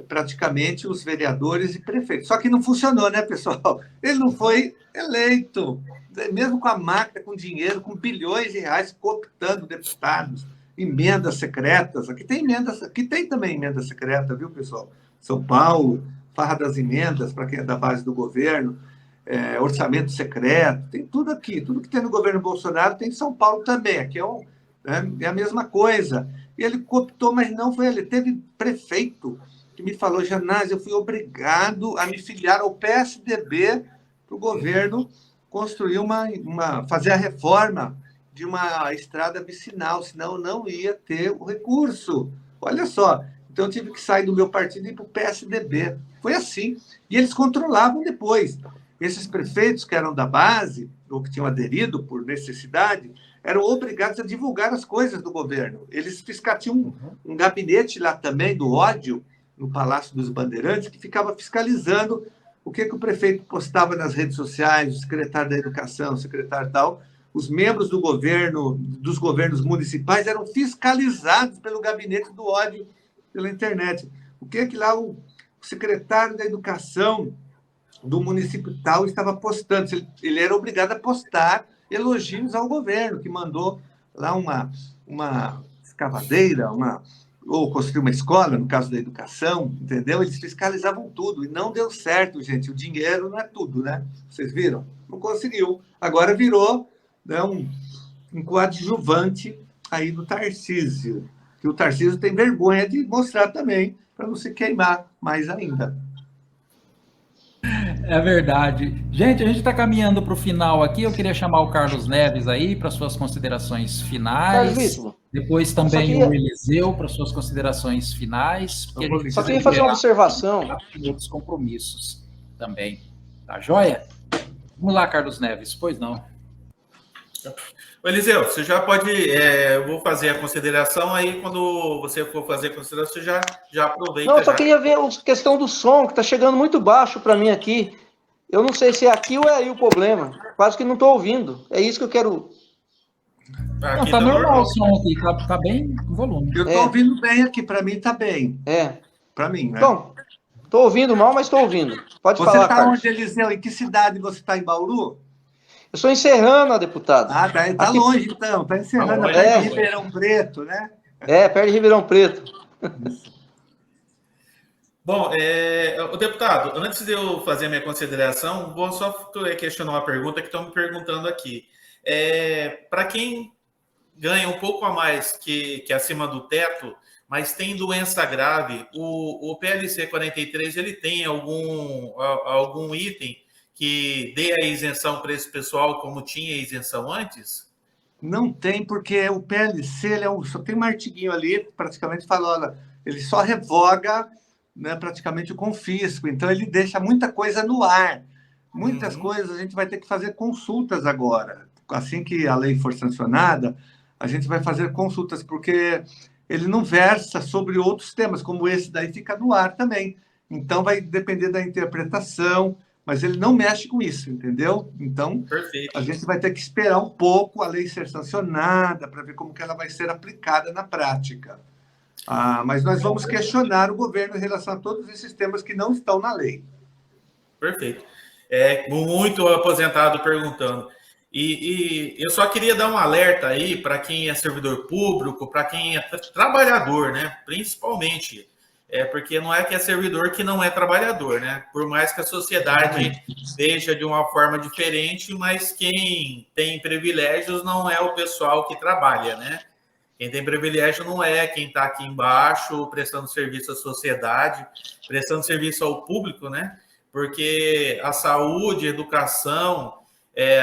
S3: praticamente os vereadores e prefeitos. Só que não funcionou, né, pessoal? Ele não foi eleito, mesmo com a máquina, com dinheiro, com bilhões de reais, cooptando deputados, emendas secretas. Aqui tem também emenda secreta, viu, pessoal? São Paulo, farra das emendas, para quem é da base do governo, orçamento secreto, tem tudo aqui. Tudo que tem no governo Bolsonaro tem em São Paulo também. Aqui é a mesma coisa. E ele cooptou, mas não foi ele. Teve prefeito que me falou, Janazzi, eu fui obrigado a me filiar ao PSDB para o governo construir fazer a reforma de uma estrada vicinal, senão eu não ia ter o recurso. Olha só, então eu tive que sair do meu partido e ir para o PSDB. Foi assim. E eles controlavam depois. Esses prefeitos que eram da base, ou que tinham aderido por necessidade, eram obrigados a divulgar as coisas do governo. Eles tinham um gabinete lá também do ódio, no Palácio dos Bandeirantes, que ficava fiscalizando o que o prefeito postava nas redes sociais, o secretário da Educação, o secretário tal. Os membros do governo, dos governos municipais, eram fiscalizados pelo gabinete do ódio pela internet. O que lá o secretário da Educação do município tal estava postando? Ele era obrigado a postar elogios ao governo, que mandou lá uma escavadeira, ou construir uma escola, no caso da educação, entendeu? Eles fiscalizavam tudo, e não deu certo, gente. O dinheiro não é tudo, né? Vocês viram? Não conseguiu. Agora virou, né, um coadjuvante aí do Tarcísio, que o Tarcísio tem vergonha de mostrar também, para não se queimar mais ainda.
S2: É verdade. Gente, a gente está caminhando para o final aqui. Eu queria chamar o Carlos Neves aí para suas considerações finais.
S6: Carlos,
S2: Depois também o Eliseu para suas considerações finais. Porque a gente
S6: só queria fazer uma observação.
S2: e outros compromissos também. Tá joia? Vamos lá, Carlos Neves. Pois não.
S5: Ô, Eliseu, você já pode. Eu vou fazer a consideração, aí quando você for fazer a consideração, você já aproveita.
S6: Não, eu só
S5: já.
S6: queria ver a questão do som, que está chegando muito baixo para mim aqui. Eu não sei se é aqui ou é aí o problema. Quase que não estou ouvindo. É isso que eu quero.
S2: Não, tá normal o som aqui, tá bem com volume.
S3: Eu estou ouvindo bem aqui, para mim está bem. Para mim, né?
S6: Então, estou ouvindo mal, mas estou ouvindo. Pode falar,
S3: Você está
S6: Carlos.
S3: onde, Eliseu? Em que cidade você está? Em Bauru?
S6: Eu estou encerrando, deputado.
S3: Ah, tá
S6: Aqui...
S3: longe, então. Está encerrando a Ribeirão Preto, né?
S6: Perto de Ribeirão Preto.
S5: Bom, o deputado, antes de eu fazer a minha consideração, vou só questionar uma pergunta que estão me perguntando aqui. Para quem ganha um pouco a mais que acima do teto, mas tem doença grave, o PLC 43, ele tem algum item que dê a isenção para esse pessoal como tinha isenção antes?
S3: Não tem, porque o PLC ele só tem um artiguinho ali, praticamente falando, ele só revoga, né, praticamente o confisco, então ele deixa muita coisa no ar. Muitas coisas a gente vai ter que fazer consultas agora. Assim que a lei for sancionada, a gente vai fazer consultas, porque ele não versa sobre outros temas, como esse daí fica no ar também. Então vai depender da interpretação, mas ele não mexe com isso, entendeu? Então,
S5: Perfeito.
S3: A gente vai ter que esperar um pouco a lei ser sancionada para ver como que ela vai ser aplicada na prática. Mas nós vamos questionar o governo em relação a todos esses temas que não estão na lei.
S5: Perfeito. Muito aposentado perguntando. E eu só queria dar um alerta aí para quem é servidor público, para quem é trabalhador, né? Principalmente. Porque não é que é servidor que não é trabalhador, né? Por mais que a sociedade veja de uma forma diferente, mas quem tem privilégios não é o pessoal que trabalha, né? Quem tem privilégio não é quem está aqui embaixo prestando serviço à sociedade, prestando serviço ao público, né? Porque a saúde, a educação,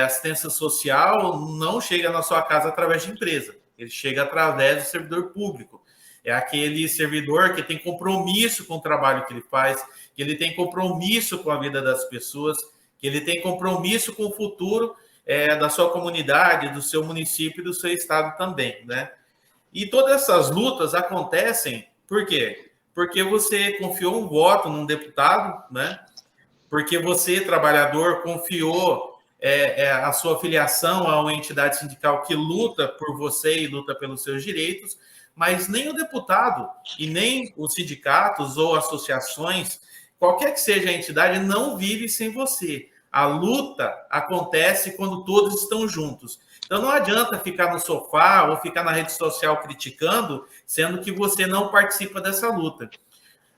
S5: assistência social não chega na sua casa através de empresa. Ele chega através do servidor público. É aquele servidor que tem compromisso com o trabalho que ele faz, que ele tem compromisso com a vida das pessoas, que ele tem compromisso com o futuro da sua comunidade, do seu município e do seu estado também, né? E todas essas lutas acontecem, por quê? Porque você confiou um voto num deputado, né? Porque você, trabalhador, confiou a sua filiação a uma entidade sindical que luta por você e luta pelos seus direitos, mas nem o deputado e nem os sindicatos ou associações, qualquer que seja a entidade, não vive sem você. A luta acontece quando todos estão juntos. Então não adianta ficar no sofá ou ficar na rede social criticando, sendo que você não participa dessa luta.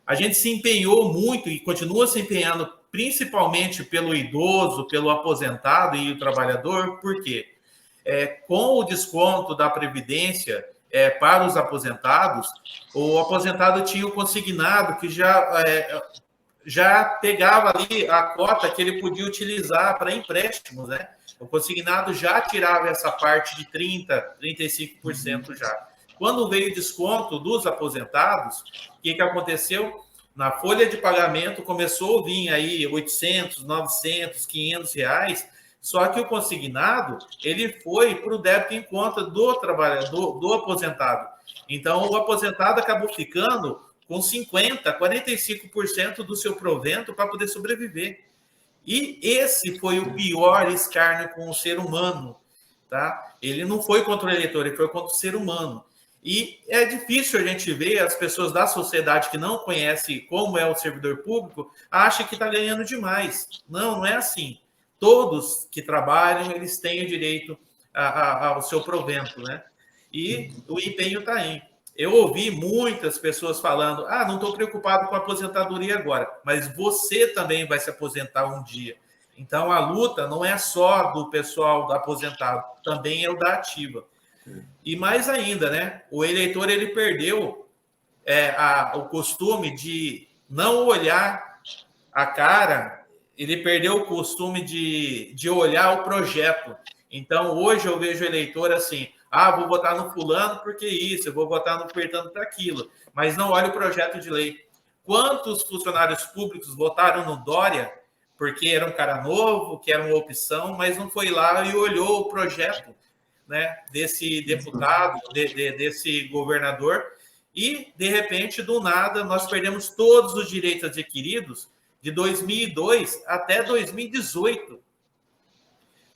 S5: A gente se empenhou muito e continua se empenhando, principalmente pelo idoso, pelo aposentado e o trabalhador. Por quê? Com o desconto da Previdência para os aposentados, o aposentado tinha o consignado que já pegava ali a cota que ele podia utilizar para empréstimos, né? O consignado já tirava essa parte de 30%, 35% já. Quando veio o desconto dos aposentados, o que aconteceu? Na folha de pagamento começou a vir aí 800, 900, 500 reais, só que o consignado, ele foi para o débito em conta do trabalhador, do aposentado. Então, o aposentado acabou ficando com 50%, 45% do seu provento para poder sobreviver. E esse foi o pior escárnio com o ser humano, tá? Ele não foi contra o eleitor, ele foi contra o ser humano. E é difícil a gente ver as pessoas da sociedade que não conhecem como é o servidor público, acham que está ganhando demais. Não, não é assim. Todos que trabalham, eles têm o direito ao seu provento, né? E o empenho está aí. Eu ouvi muitas pessoas falando, não estou preocupado com a aposentadoria agora, mas você também vai se aposentar um dia. Então, a luta não é só do pessoal do aposentado, também é o da ativa. E mais ainda, né? O eleitor ele perdeu o costume de não olhar a cara, ele perdeu o costume de olhar o projeto. Então, hoje eu vejo o eleitor assim, vou votar no fulano porque isso, eu vou votar no Pertano para aquilo, mas não olha o projeto de lei. Quantos funcionários públicos votaram no Dória porque era um cara novo, que era uma opção, mas não foi lá e olhou o projeto, né, desse deputado, desse governador, e, de repente, do nada, nós perdemos todos os direitos adquiridos de 2002 até 2018.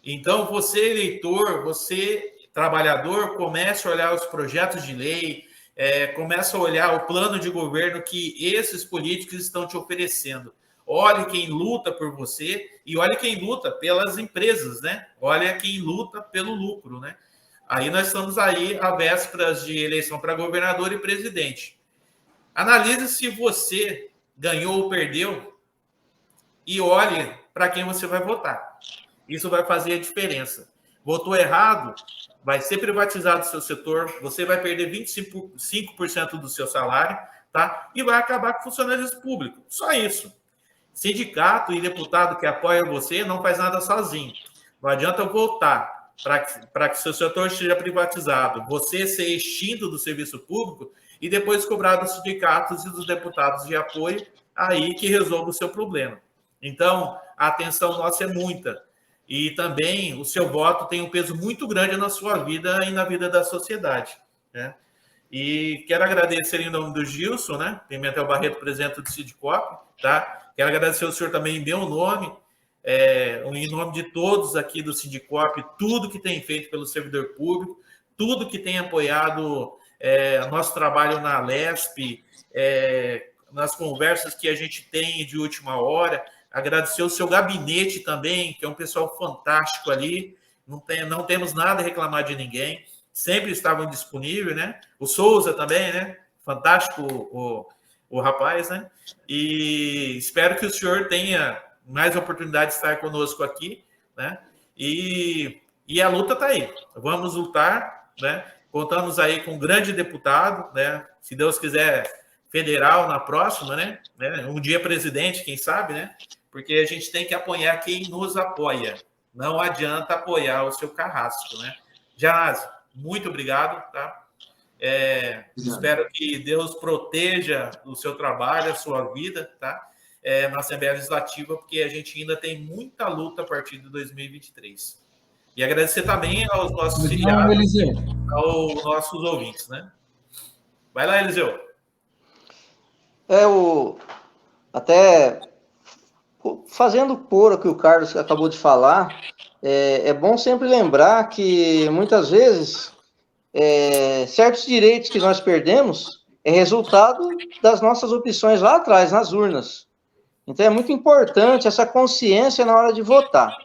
S5: Então, você, eleitor, você, trabalhador, comece a olhar os projetos de lei, comece a olhar o plano de governo que esses políticos estão te oferecendo. Olhe quem luta por você e olhe quem luta pelas empresas, né? Olha quem luta pelo lucro, né? Aí nós estamos aí à vésperas de eleição para governador e presidente. Analise se você ganhou ou perdeu e olhe para quem você vai votar. Isso vai fazer a diferença. Votou errado, vai ser privatizado o seu setor, você vai perder 25% do seu salário, tá? E vai acabar com o funcionalismo público. Só isso. Sindicato e deputado que apoia você não faz nada sozinho. Não adianta votar para que seu setor seja privatizado, você ser extinto do serviço público e depois cobrar dos sindicatos e dos deputados de apoio aí que resolva o seu problema. Então, a atenção nossa é muita. E também o seu voto tem um peso muito grande na sua vida e na vida da sociedade, né? E quero agradecer em nome do Gilson, né? Pimentel Barreto, presidente do Sindicop, tá? Quero agradecer ao senhor também em meu nome, em nome de todos aqui do Sindicop, tudo que tem feito pelo servidor público, tudo que tem apoiado nosso trabalho na LESP, nas conversas que a gente tem de última hora. Agradecer o seu gabinete também, que é um pessoal fantástico ali, não temos nada a reclamar de ninguém, sempre estavam disponíveis, né? O Souza também, né? Fantástico o rapaz, né? E espero que o senhor tenha mais oportunidade de estar conosco aqui, né? E a luta está aí. Vamos lutar, né? Contamos aí com um grande deputado, né? Se Deus quiser, federal na próxima, né? Um dia presidente, quem sabe, né? Porque a gente tem que apoiar quem nos apoia. Não adianta apoiar o seu carrasco, né? Janazzi, muito obrigado, tá? Espero que Deus proteja o seu trabalho, a sua vida, tá? Na Assembleia Legislativa, porque a gente ainda tem muita luta a partir de 2023. E agradecer também aos nossos filiados, aos nossos ouvintes, né? Vai lá, Eliseu.
S6: Até fazendo por o que o Carlos acabou de falar, é bom sempre lembrar que, muitas vezes, certos direitos que nós perdemos é resultado das nossas opções lá atrás, nas urnas. Então, é muito importante essa consciência na hora de votar.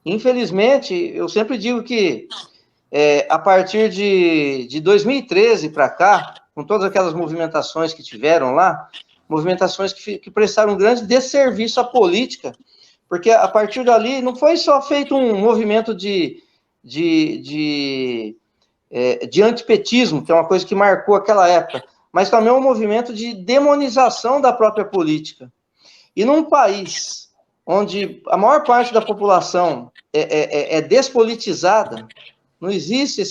S6: Infelizmente, eu sempre digo que, a partir de 2013 para cá, com todas aquelas movimentações que tiveram lá, movimentações que prestaram um grande desserviço à política, porque a partir dali não foi só feito um movimento de antipetismo, que é uma coisa que marcou aquela época, mas também um movimento de demonização da própria política. E num país onde a maior parte da população é despolitizada, não existe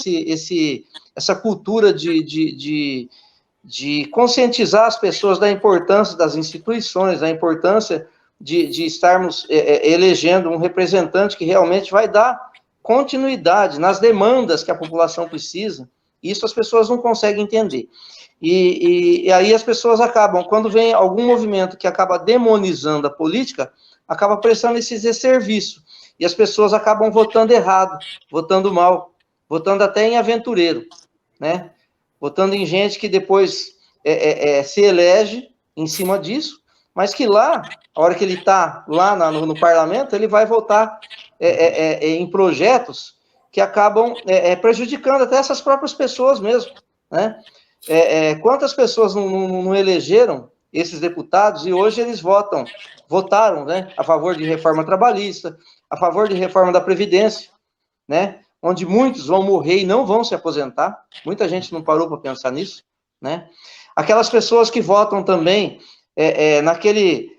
S6: essa cultura de conscientizar as pessoas da importância das instituições, da importância de estarmos elegendo um representante que realmente vai dar continuidade nas demandas que a população precisa. Isso as pessoas não conseguem entender. E aí as pessoas acabam, quando vem algum movimento que acaba demonizando a política, acaba prestando esse desserviço. E as pessoas acabam votando errado, votando mal, votando até em aventureiro, né? Votando em gente que depois se elege em cima disso, mas que lá, a hora que ele está lá no parlamento, ele vai votar em projetos que acabam prejudicando até essas próprias pessoas mesmo, né? Quantas pessoas não elegeram esses deputados, e hoje eles votaram, né, a favor de reforma trabalhista, a favor de reforma da Previdência, né, onde muitos vão morrer e não vão se aposentar. Muita gente não parou para pensar nisso, né? Aquelas pessoas que votam também daquele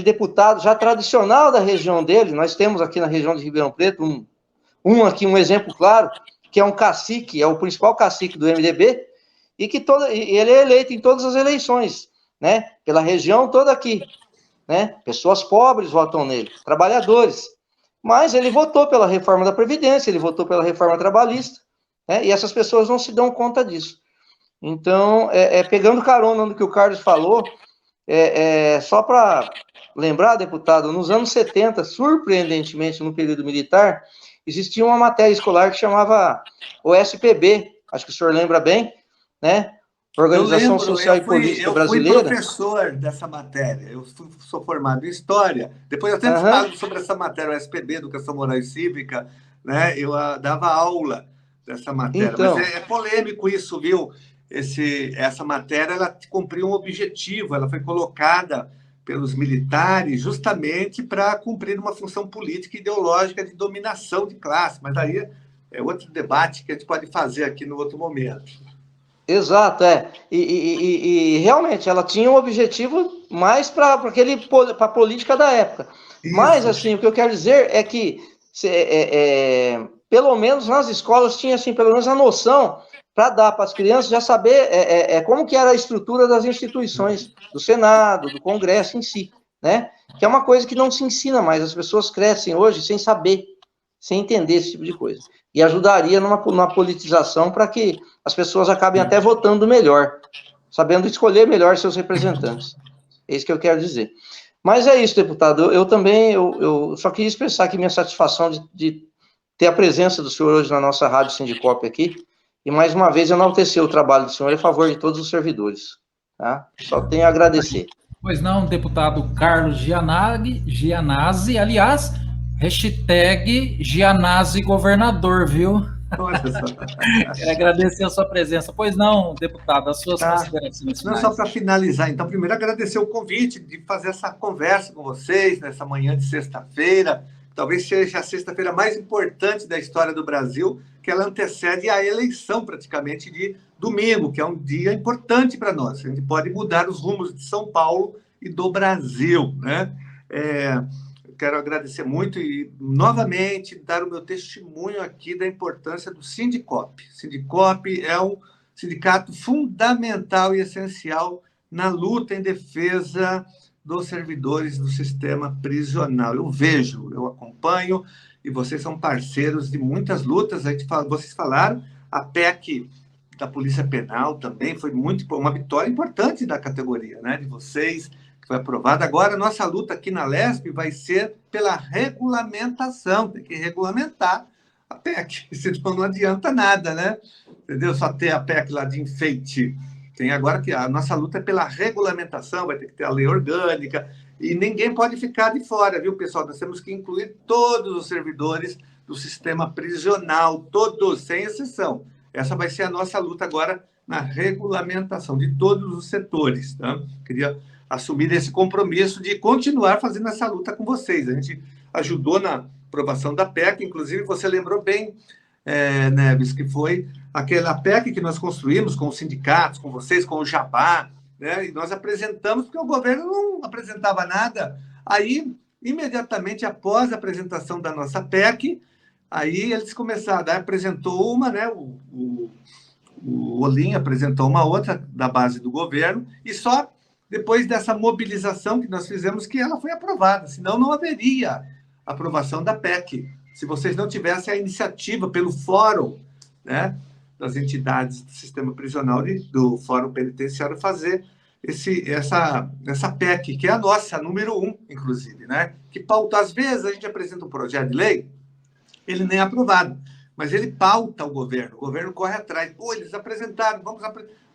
S6: deputado já tradicional da região dele. Nós temos aqui na região de Ribeirão Preto um exemplo claro, que é um cacique, é o principal cacique do MDB, e que ele é eleito em todas as eleições, né? Pela região toda aqui, né? Pessoas pobres votam nele, trabalhadores. Mas ele votou pela reforma da Previdência, ele votou pela reforma trabalhista, né? E essas pessoas não se dão conta disso. Então, pegando carona no que o Carlos falou, só para lembrar, deputado, nos anos 70, surpreendentemente, no período militar, existia uma matéria escolar que chamava OSPB, acho que o senhor lembra bem, né? Organização Social e Política Brasileira.
S3: Eu fui professor dessa matéria, sou formado em História. Depois eu sempre falo sobre essa matéria, OSPB, Educação Moral e Cívica, né? Eu dava aula dessa matéria. Então, mas é polêmico isso, viu? Essa matéria, ela cumpriu um objetivo, ela foi colocada pelos militares justamente para cumprir uma função política e ideológica de dominação de classe, mas aí é outro debate que a gente pode fazer aqui no outro momento.
S6: Exato, e realmente ela tinha um objetivo mais para a política da época. Isso. Mas, assim, o que eu quero dizer é que pelo menos nas escolas tinha, assim, pelo menos a noção para dar para as crianças já saber como que era a estrutura das instituições, do Senado, do Congresso em si, né? Que é uma coisa que não se ensina mais, as pessoas crescem hoje sem saber, sem entender esse tipo de coisa. E ajudaria numa politização para que as pessoas acabem até votando melhor, sabendo escolher melhor seus representantes. É isso que eu quero dizer. Mas é isso, deputado, eu também só queria expressar aqui minha satisfação de ter a presença do senhor hoje na nossa Rádio Sindicop aqui, e mais uma vez enaltecer o trabalho do senhor em favor de todos os servidores. Tá? Só tenho a agradecer.
S2: Pois não, deputado Carlos Gianazzi, aliás, hashtag Gianazzi governador, viu? Quero agradecer a sua presença. Pois não, deputado, as suas considerações finais.
S3: Só para finalizar, então, primeiro agradecer o convite de fazer essa conversa com vocês nessa manhã de sexta-feira. Talvez seja a sexta-feira mais importante da história do Brasil, que ela antecede a eleição, praticamente, de domingo, que é um dia importante para nós. A gente pode mudar os rumos de São Paulo e do Brasil, né? Quero agradecer muito e, novamente, dar o meu testemunho aqui da importância do Sindicop. Sindicop é um sindicato fundamental e essencial na luta em defesa dos servidores do sistema prisional. Eu vejo, eu acompanho, e vocês são parceiros de muitas lutas. Vocês falaram, a PEC da Polícia Penal também foi uma vitória importante da categoria, né, de vocês, que foi aprovada. Agora, a nossa luta aqui na LESP vai ser pela regulamentação, tem que regulamentar a PEC, senão não adianta nada, né? Entendeu? Só ter a PEC lá de enfeite. Tem agora que a nossa luta é pela regulamentação, vai ter que ter a lei orgânica, e ninguém pode ficar de fora, viu, pessoal? Nós temos que incluir todos os servidores do sistema prisional, todos, sem exceção. Essa vai ser a nossa luta agora na regulamentação de todos os setores, tá? Queria assumir esse compromisso de continuar fazendo essa luta com vocês. A gente ajudou na aprovação da PEC, inclusive você lembrou bem, Neves, que foi aquela PEC que nós construímos com os sindicatos, com vocês, com o Jabá, né? E nós apresentamos porque o governo não apresentava nada. Aí, imediatamente após a apresentação da nossa PEC, aí eles começaram, daí apresentou uma, né? O Olim apresentou uma outra da base do governo, e só depois dessa mobilização que nós fizemos que ela foi aprovada, senão não haveria aprovação da PEC, se vocês não tivessem a iniciativa pelo fórum, né, das entidades do sistema prisional e do fórum penitenciário fazer essa PEC, que é a nossa, a número 1, inclusive, né, que pauta, às vezes a gente apresenta um projeto de lei, ele nem é aprovado, mas ele pauta o governo corre atrás. Pô, eles apresentaram,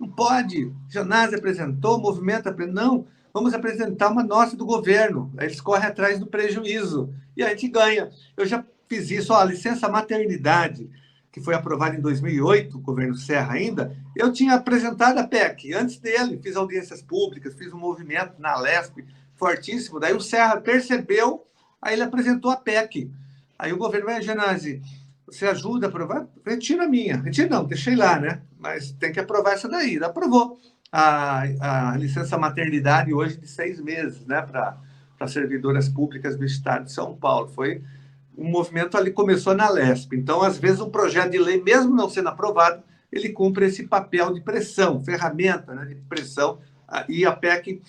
S3: não pode. Gianazzi apresentou, o movimento apresentou. Não, vamos apresentar uma nossa do governo. Aí eles correm atrás do prejuízo. E a gente ganha. Eu já fiz isso, a licença maternidade. que foi aprovada em 2008, governo Serra ainda, eu tinha apresentado a PEC. Antes dele, fiz audiências públicas, fiz um movimento na Lesp fortíssimo. Daí o Serra percebeu, aí ele apresentou a PEC. Aí o governo vai, Genasi, você ajuda a aprovar? Retira a minha. Retira não, deixei lá, né? Mas tem que aprovar essa daí. Aprovou a licença maternidade hoje de 6 meses, né? Para servidoras públicas do Estado de São Paulo. Foi um movimento ali, começou na Lesp. Então, às vezes, um projeto de lei, mesmo não sendo aprovado, ele cumpre esse papel de pressão, ferramenta, né, de pressão. E a PEC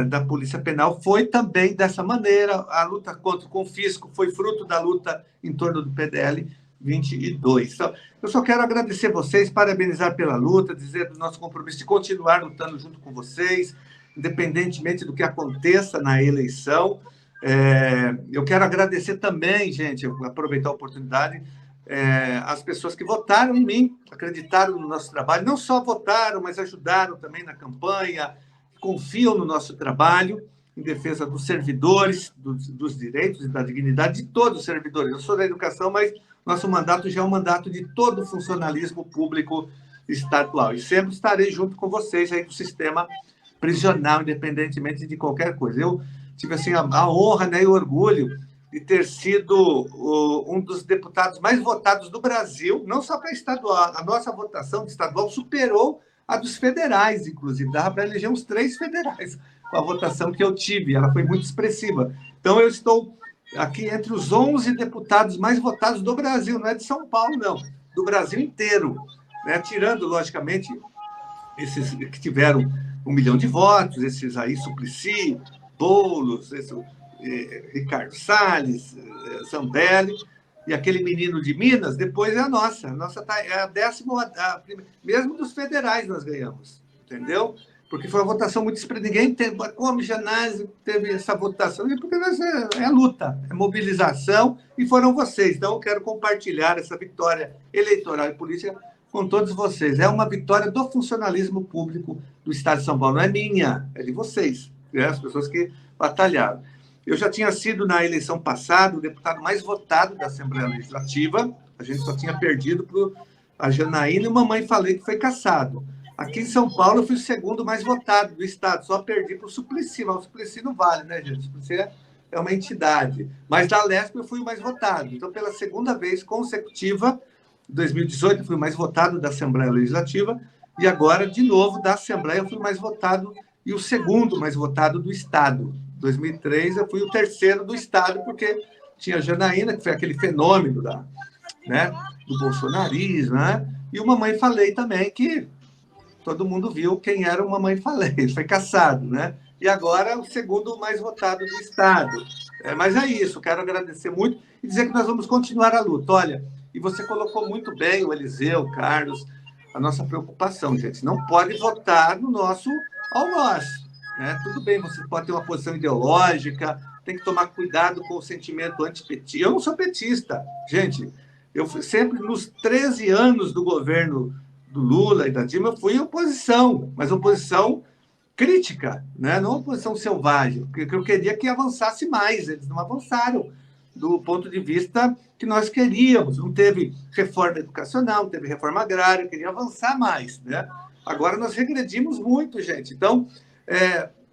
S3: da Polícia Penal foi também dessa maneira. A luta contra o confisco foi fruto da luta em torno do PDL 22. Então, eu só quero agradecer vocês, parabenizar pela luta, dizer do nosso compromisso de continuar lutando junto com vocês, independentemente do que aconteça na eleição. Eu quero agradecer também, gente, aproveitar a oportunidade, as pessoas que votaram em mim, acreditaram no nosso trabalho, não só votaram, mas ajudaram também na campanha, confiam no nosso trabalho em defesa dos servidores, dos direitos e da dignidade de todos os servidores. Eu sou da educação, mas nosso mandato já é um mandato de todo o funcionalismo público estadual. E sempre estarei junto com vocês aí do sistema prisional, independentemente de qualquer coisa. Eu tive assim, a honra, né, e o orgulho de ter sido um dos deputados mais votados do Brasil, não só para estadual. A nossa votação de estadual superou a dos federais, inclusive. Dava para eleger uns 3 federais com a votação que eu tive. Ela foi muito expressiva. Então, eu estou aqui entre os 11 deputados mais votados do Brasil. Não é de São Paulo, não. Do Brasil inteiro. Né? Tirando, logicamente, esses que tiveram 1 milhão de votos, esses aí, Suplicy, Boulos, Ricardo Salles, Zambelli, e aquele menino de Minas, depois é a nossa. A nossa é a 10ª, mesmo dos federais nós ganhamos, entendeu? Porque foi uma votação muito expressiva. Ninguém teve, como Genasi teve essa votação, porque é luta, é mobilização, e foram vocês. Então, eu quero compartilhar essa vitória eleitoral e política com todos vocês. É uma vitória do funcionalismo público do Estado de São Paulo. Não é minha, é de vocês, né? As pessoas que batalharam. Eu já tinha sido, na eleição passada, o deputado mais votado da Assembleia Legislativa. A gente só tinha perdido para a Janaína e o Mamãe Falei, que foi cassado. Aqui em São Paulo, eu fui o segundo mais votado do Estado. Só perdi para o Suplicy, mas o Suplicy não vale, né, gente? O Suplicy é uma entidade. Mas da Lesp eu fui o mais votado. Então, pela segunda vez consecutiva, em 2018, eu fui o mais votado da Assembleia Legislativa. E agora, de novo, da Assembleia, eu fui o mais votado e o segundo mais votado do Estado. Em 2003, eu fui o terceiro do Estado, porque tinha a Janaína, que foi aquele fenômeno do bolsonarismo, né? E o Mamãe Falei também, que todo mundo viu quem era o Mamãe Falei, foi cassado, né? E agora o segundo mais votado do Estado. Mas é isso, quero agradecer muito e dizer que nós vamos continuar a luta. Olha, e você colocou muito bem, o Eliseu, o Carlos, a nossa preocupação, gente. Não pode votar no nosso algoz. Né? Tudo bem, você pode ter uma posição ideológica, tem que tomar cuidado com o sentimento antipetista. Eu não sou petista, gente. Eu sempre, nos 13 anos do governo do Lula e da Dilma, eu fui oposição, mas oposição crítica, né? Não oposição selvagem, porque eu queria que avançasse mais. Eles não avançaram do ponto de vista que nós queríamos. Não teve reforma educacional, não teve reforma agrária, queria avançar mais, né? Agora nós regredimos muito, gente. Então,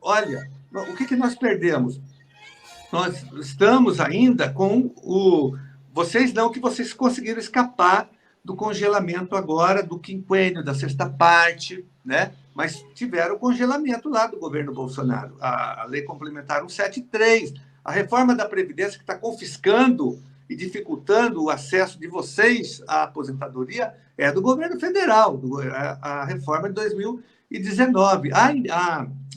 S3: olha, o que nós perdemos? Nós estamos ainda com o... Vocês não, que vocês conseguiram escapar do congelamento agora, do quinquênio, da sexta parte, né? Mas tiveram o congelamento lá do governo Bolsonaro. A Lei Complementar 173, a reforma da Previdência, que está confiscando e dificultando o acesso de vocês à aposentadoria, é do governo federal, a reforma de 2019.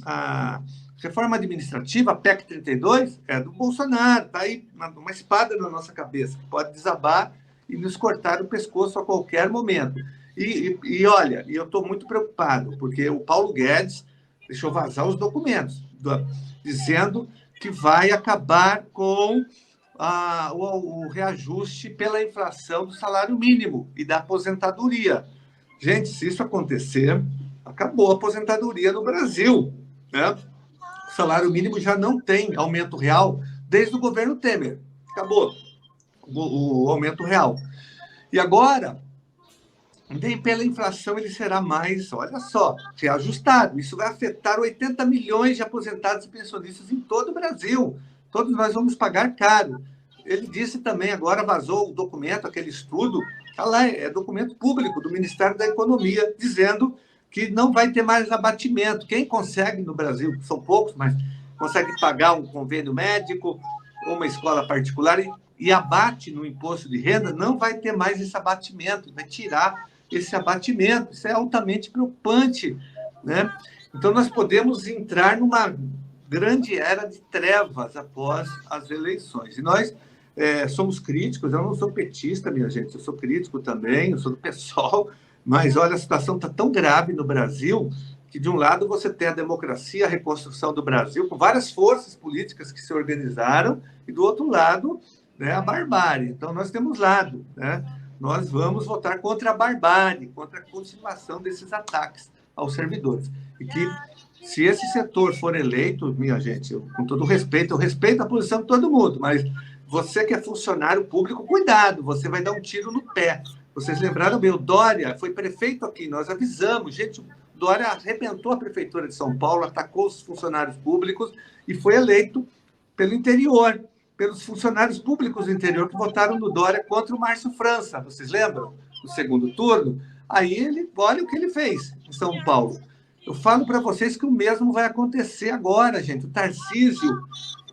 S3: A reforma administrativa, a PEC 32, é do Bolsonaro, está aí uma espada na nossa cabeça, que pode desabar e nos cortar o pescoço a qualquer momento. E olha, eu estou muito preocupado, porque o Paulo Guedes deixou vazar os documentos, dizendo que vai acabar com o reajuste pela inflação do salário mínimo e da aposentadoria. Gente, se isso acontecer, acabou a aposentadoria no Brasil, né? O salário mínimo já não tem aumento real desde o governo Temer. Acabou o aumento real. E agora, nem pela inflação ele será mais, olha só, reajustado. Isso vai afetar 80 milhões de aposentados e pensionistas em todo o Brasil. Todos nós vamos pagar caro. Ele disse também, agora vazou o documento, aquele estudo, tá lá, é documento público do Ministério da Economia, dizendo que não vai ter mais abatimento. Quem consegue no Brasil, são poucos, mas consegue pagar um convênio médico ou uma escola particular e abate no imposto de renda, não vai ter mais esse abatimento, vai tirar esse abatimento. Isso é altamente preocupante, né? Então, nós podemos entrar numa grande era de trevas após as eleições. E nós somos críticos, eu não sou petista, minha gente, eu sou crítico também, eu sou do PSOL, mas olha, a situação está tão grave no Brasil que, de um lado, você tem a democracia, a reconstrução do Brasil, com várias forças políticas que se organizaram, e, do outro lado, né, a barbárie. Então, nós temos lado, né? Nós vamos votar contra a barbárie, contra a continuação desses ataques aos servidores. E que, se esse setor for eleito, minha gente, com todo respeito, eu respeito a posição de todo mundo, mas você que é funcionário público, cuidado, você vai dar um tiro no pé. Vocês lembraram bem, o Dória foi prefeito aqui, nós avisamos, gente, o Dória arrebentou a prefeitura de São Paulo, atacou os funcionários públicos e foi eleito pelo interior, pelos funcionários públicos do interior que votaram no Dória contra o Márcio França, vocês lembram? No segundo turno. Aí ele, olha o que ele fez em São Paulo. Eu falo para vocês que o mesmo vai acontecer agora, gente. O Tarcísio,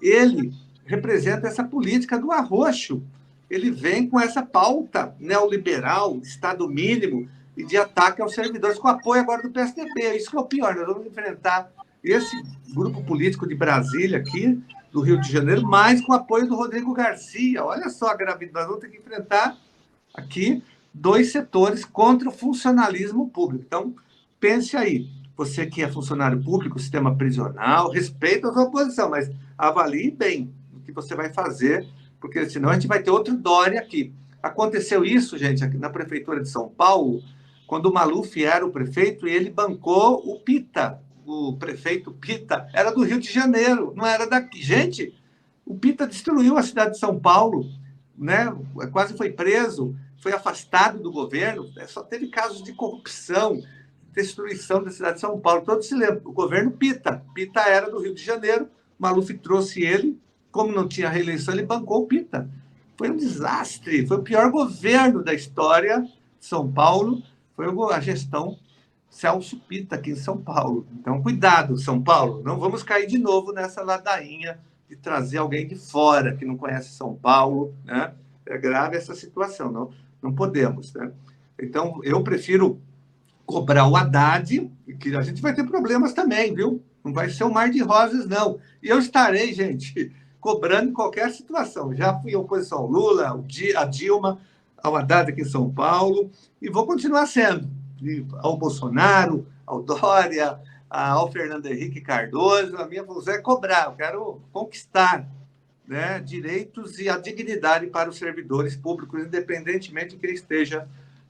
S3: ele representa essa política do arroxo. Ele vem com essa pauta neoliberal, Estado mínimo, e de ataque aos servidores, com apoio agora do PSDB. Isso que é o pior, nós vamos enfrentar esse grupo político de Brasília aqui, do Rio de Janeiro, mais com apoio do Rodrigo Garcia. Olha só a gravidade, nós vamos ter que enfrentar aqui 2 setores contra o funcionalismo público. Então, pense aí, você que é funcionário público, sistema prisional, respeita a sua oposição, mas avalie bem o que você vai fazer, porque senão a gente vai ter outro Dória aqui. Aconteceu isso, gente, aqui na Prefeitura de São Paulo, quando o Maluf era o prefeito e ele bancou o Pita. O prefeito Pita era do Rio de Janeiro, não era daqui. Gente, o Pita destruiu a cidade de São Paulo, né? Quase foi preso, foi afastado do governo, só teve casos de corrupção, destruição da cidade de São Paulo. Todos se lembram, o governo Pita. Pita era do Rio de Janeiro, Maluf trouxe ele, como não tinha reeleição, ele bancou o Pita. Foi um desastre, foi o pior governo da história de São Paulo, foi a gestão Celso Pita aqui em São Paulo. Então, cuidado, São Paulo, não vamos cair de novo nessa ladainha de trazer alguém de fora que não conhece São Paulo, né? É grave essa situação, não podemos, né? Então, eu prefiro cobrar o Haddad, que a gente vai ter problemas também, viu? Não vai ser um mar de rosas, não. E eu estarei, gente, cobrando em qualquer situação. Já fui oposição ao Lula, a Dilma, ao Haddad aqui em São Paulo, e vou continuar sendo. Ao Bolsonaro, ao Dória, ao Fernando Henrique Cardoso, a minha função é cobrar, eu quero conquistar, né, direitos e a dignidade para os servidores públicos, independentemente de quem esteja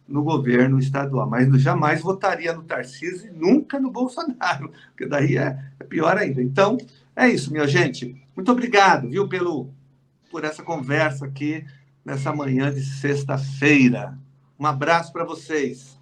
S3: no governo estadual. Mas eu jamais votaria no Tarcísio e nunca no Bolsonaro, porque daí é pior ainda. Então, é isso, minha gente. Muito obrigado, viu, por essa conversa aqui nessa manhã de sexta-feira. Um abraço para vocês.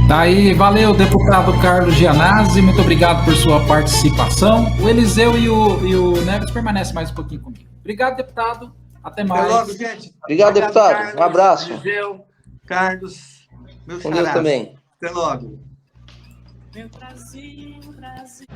S2: Tá aí, valeu, deputado Carlos Gianazzi, muito obrigado por sua participação. O Eliseu e o Neves permanecem mais um pouquinho comigo. Obrigado, deputado. Até mais.
S3: Até logo, gente.
S6: Obrigado, deputado.
S3: Carlos,
S6: um abraço.
S3: Eliseu, Carlos, meu
S6: Com Deus também.
S3: Até logo.
S7: Meu Brasil, Brasil.